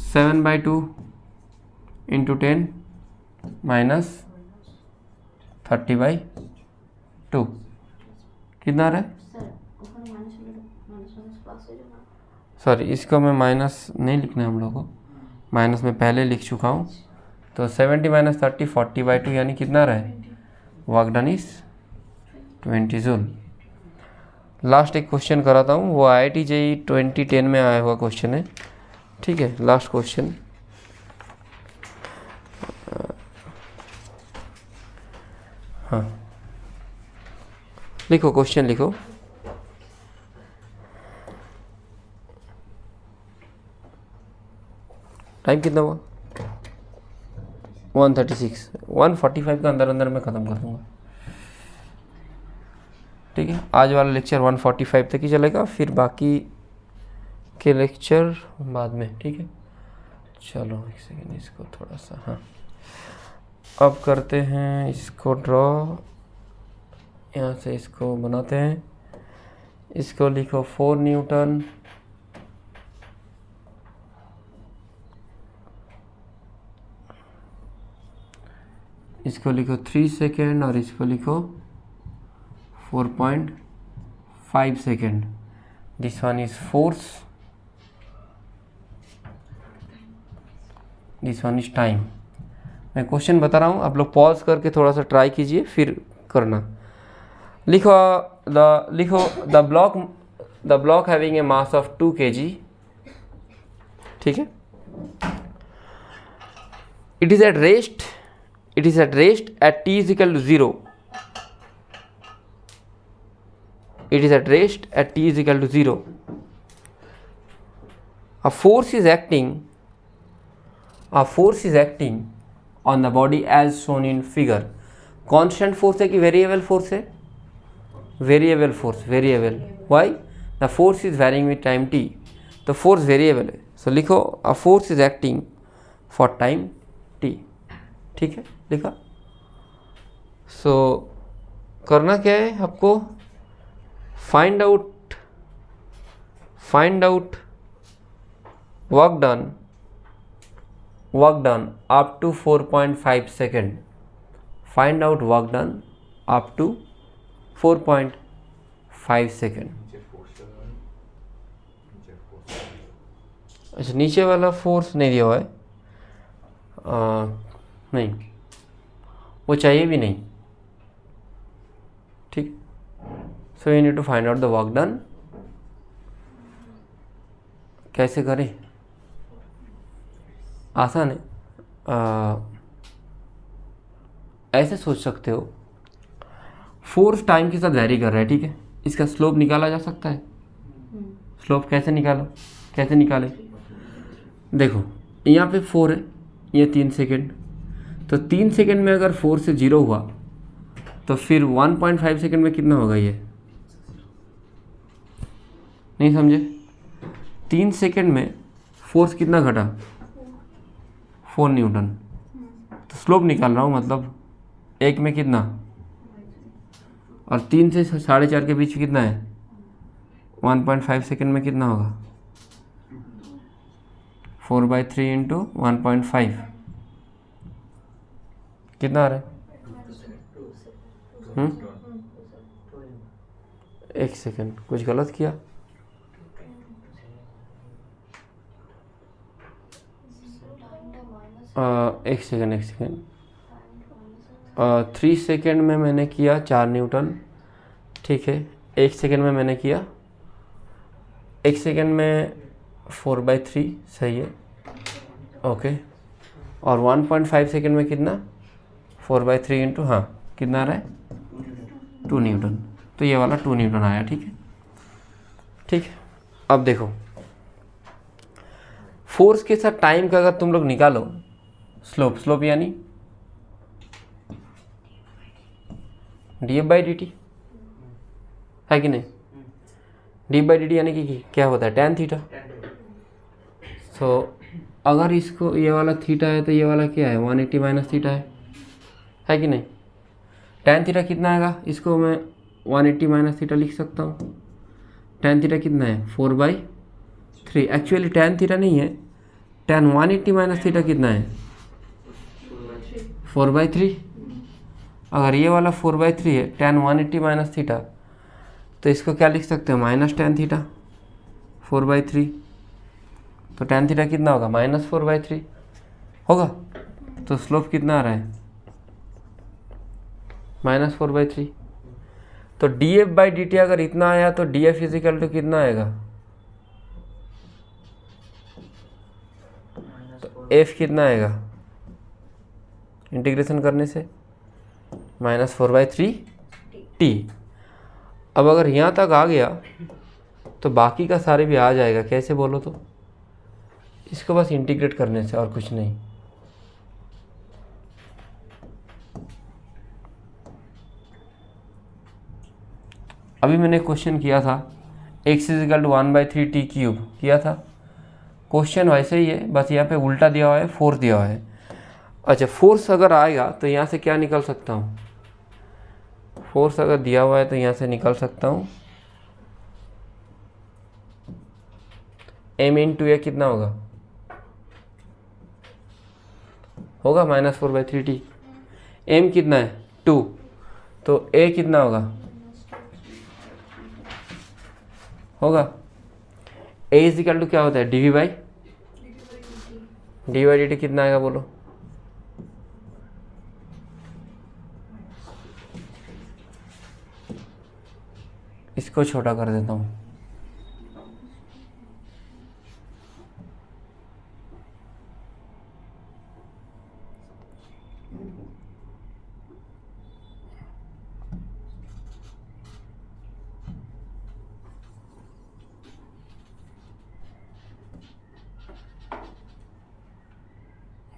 A: 7/2 इंटू 10 -30/2, कितना आ रहा है, सॉरी इसको मैं माइनस नहीं लिखना है हम लोग को, माइनस में पहले लिख चुका हूँ, तो 70 - 30 40/2 यानी कितना रहा है, work done is 20 joule. Last एक क्वेश्चन कराता हूँ, वो IIT JEE 2010 में आया हुआ क्वेश्चन है, ठीक है। लास्ट क्वेश्चन, हाँ लिखो, क्वेश्चन लिखो। टाइम कितना हुआ? 136, 145 का अंदर अंदर मैं ख़त्म कर दूँगा, ठीक है। आज वाला लेक्चर 145 तक ही चलेगा, फिर बाकी के लेक्चर बाद में, ठीक है। चलो एक सेकेंड, इसको थोड़ा सा, हाँ अब करते हैं इसको ड्रॉ, यहाँ से इसको बनाते हैं। इसको लिखो 4 न्यूटन, इसको लिखो 3 सेकेंड, और इसको लिखो 4.5 second. This one is force, this one is time. मैं क्वेश्चन बता रहा हूँ, आप लोग पॉज करके थोड़ा सा ट्राई कीजिए, फिर करना। लिखो the block having a mass of 2 kg, ठीक है। It is at rest at t is equal to 0. It is at rest at t is equal to 0. A force is acting on the body as shown in figure. Constant force है कि variable force है? Variable force, variable. Why? The force is varying with time t. तो force variable है, so लिखो a force is acting for time t, ठीक है, लिखा। सो करना क्या है आपको? Find out work done up to 4.5 second. Find out work done up to 4.5 second. अच्छा, नीचे वाला फोर्स नहीं दिया हुआ है, नहीं वो चाहिए भी नहीं, ठीक। So you need to find out the work done. कैसे करें? आसान है। ऐसे सोच सकते हो, फोर्स टाइम के साथ वैरी कर रहा है, ठीक है। इसका स्लोप निकाला जा सकता है। स्लोप कैसे निकाले? देखो यहाँ पे 4 है, ये 3 सेकेंड, तो 3 सेकेंड में अगर 4 से 0 हुआ तो फिर 1.5 सेकेंड में कितना होगा? ये नहीं समझे? 3 सेकेंड में फोर्स कितना घटा? 4 न्यूटन। तो स्लोप निकाल रहा हूँ, मतलब 1 में कितना, और 3 से 4.5 के बीच कितना है? 1.5 सेकेंड में कितना होगा? 4/3 इंटू 1.5 कितना आ रहा है? एक सेकेंड, कुछ गलत किया? एक सेकेंड 3 सेकेंड में मैंने किया 4 न्यूटन, ठीक है। 1 सेकेंड में मैंने किया, 1 सेकेंड में 4/3, सही है, ओके। और 1.5 सेकेंड में कितना? 4/3 इंटू, हाँ कितना आ रहा है? 2 न्यूटन। तो ये वाला 2 न्यूटन आया, ठीक है, ठीक है। अब देखो, फोर्स के साथ टाइम का अगर तुम लोग निकालो स्लोप यानी df/dt है कि नहीं? df/dt यानी कि क्या होता है? tan theta. सो अगर इसको ये वाला थीटा है तो ये वाला क्या है? 180 माइनस थीटा है कि नहीं? tan थीटा कितना आएगा? इसको मैं 180 माइनस थीटा लिख सकता हूँ। tan थीटा कितना है? 4/3। एक्चुअली tan थीटा नहीं है, tan 180 माइनस थीटा कितना है? 4/3। अगर ये वाला 4/3 है, tan 180 माइनस थीटा, तो इसको क्या लिख सकते हैं? Minus tan theta 4/3। तो tan थीटा कितना होगा? -4/3 होगा। तो स्लोप कितना आ रहा है? -4/3। तो D F by d T अगर इतना आया तो डी एफ इजिकल टू कितना आएगा, तो एफ कितना आएगा इंटीग्रेशन करने से -4/3 टी। अब अगर यहाँ तक आ गया तो बाकी का सारे भी आ जाएगा, कैसे बोलो तो, इसको बस इंटीग्रेट करने से और कुछ नहीं। अभी मैंने क्वेश्चन किया था x = 1/3 टी क्यूब किया था, क्वेश्चन वैसे ही है, बस यहाँ पे उल्टा दिया हुआ है, फोर्स दिया हुआ है। अच्छा, फोर्स अगर आएगा तो यहाँ से क्या निकल सकता हूँ, फोर्स अगर दिया हुआ है तो यहाँ से निकल सकता हूँ m × a कितना होगा -4/3 टी। m कितना है 2, तो a कितना होगा a इजिकल टू क्या होता है डी टी कितना आएगा बोलो, इसको छोटा कर देता हूँ,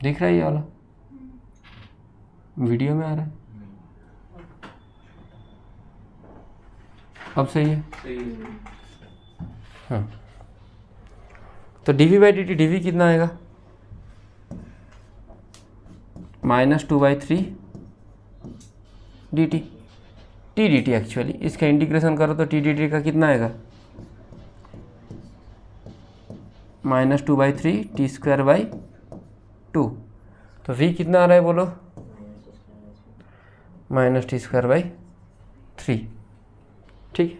A: दिख रहा है ये वाला, वीडियो में आ रहा है, अब सही है। हाँ, तो dv/dt dv कितना आएगा -2/3 dt t dt। एक्चुअली इसका इंटीग्रेशन करो तो t dt का कितना आएगा -2/3 t²/2। तो v कितना आ रहा है बोलो -t²/3। ठीक है,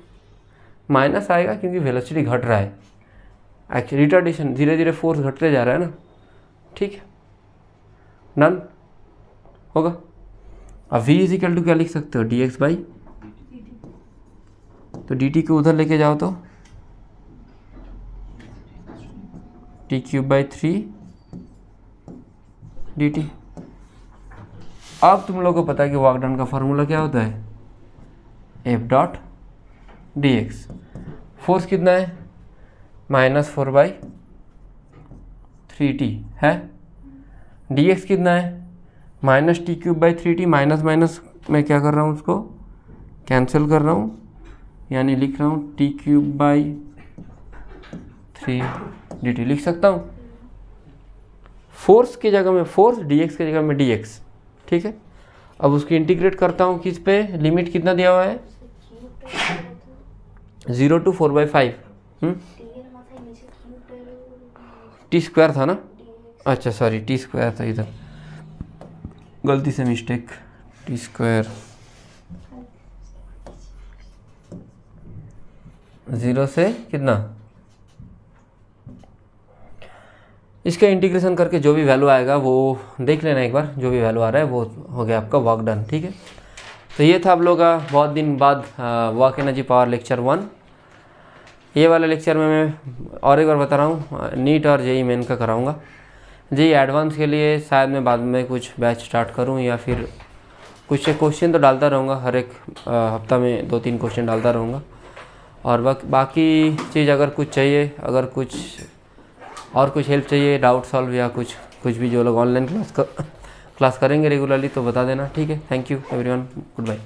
A: माइनस आएगा क्योंकि वेलोसिटी घट रहा है, एक्चुअली रिटार्डेशन, धीरे धीरे फोर्स घटते जा रहा है ना। ठीक है, डन होगा। अब v इजिकल टू क्या लिख सकते हो dx/, तो dt को उधर लेके जाओ तो t³/3 dt। अब तुम लोगों को पता है कि वर्क डन का फॉर्मूला क्या होता है F.dx। फोर्स कितना है -4/3t है, dx कितना है -t³/3t। माइनस माइनस मैं क्या कर रहा हूँ, उसको कैंसिल कर रहा हूँ, यानी लिख रहा हूँ t³/3 dt लिख सकता हूँ। फोर्स की जगह में फोर्स, dx की जगह में dx। ठीक है, अब उसकी इंटीग्रेट करता हूँ किस पे, लिमिट कितना दिया हुआ है 0 to 4/5। t² था ना, अच्छा सॉरी t² था, इधर गलती से मिस्टेक, t², 0 से कितना, इसका इंटीग्रेशन करके जो भी वैल्यू आएगा वो देख लेना एक बार, जो भी वैल्यू आ रहा है वो हो गया आपका वर्क डन। ठीक है, तो ये था आप लोग का बहुत दिन बाद वर्क एनर्जी पावर लेक्चर 1। ये वाले लेक्चर में मैं और एक बार बता रहा हूँ, नीट और जेई मेन का कराऊँगा। जेई एडवांस के लिए शायद मैं बाद में कुछ बैच स्टार्ट करूँ, या फिर कुछ क्वेश्चन तो डालता रहूँगा, हर एक हफ्ता में 2-3 क्वेश्चन डालता रहूँगा। और बाकी चीज़ अगर कुछ चाहिए, अगर कुछ और कुछ हेल्प चाहिए, डाउट सॉल्व या कुछ भी, जो लोग ऑनलाइन क्लास करेंगे रेगुलरली तो बता देना। ठीक है, thank you everyone, good bye.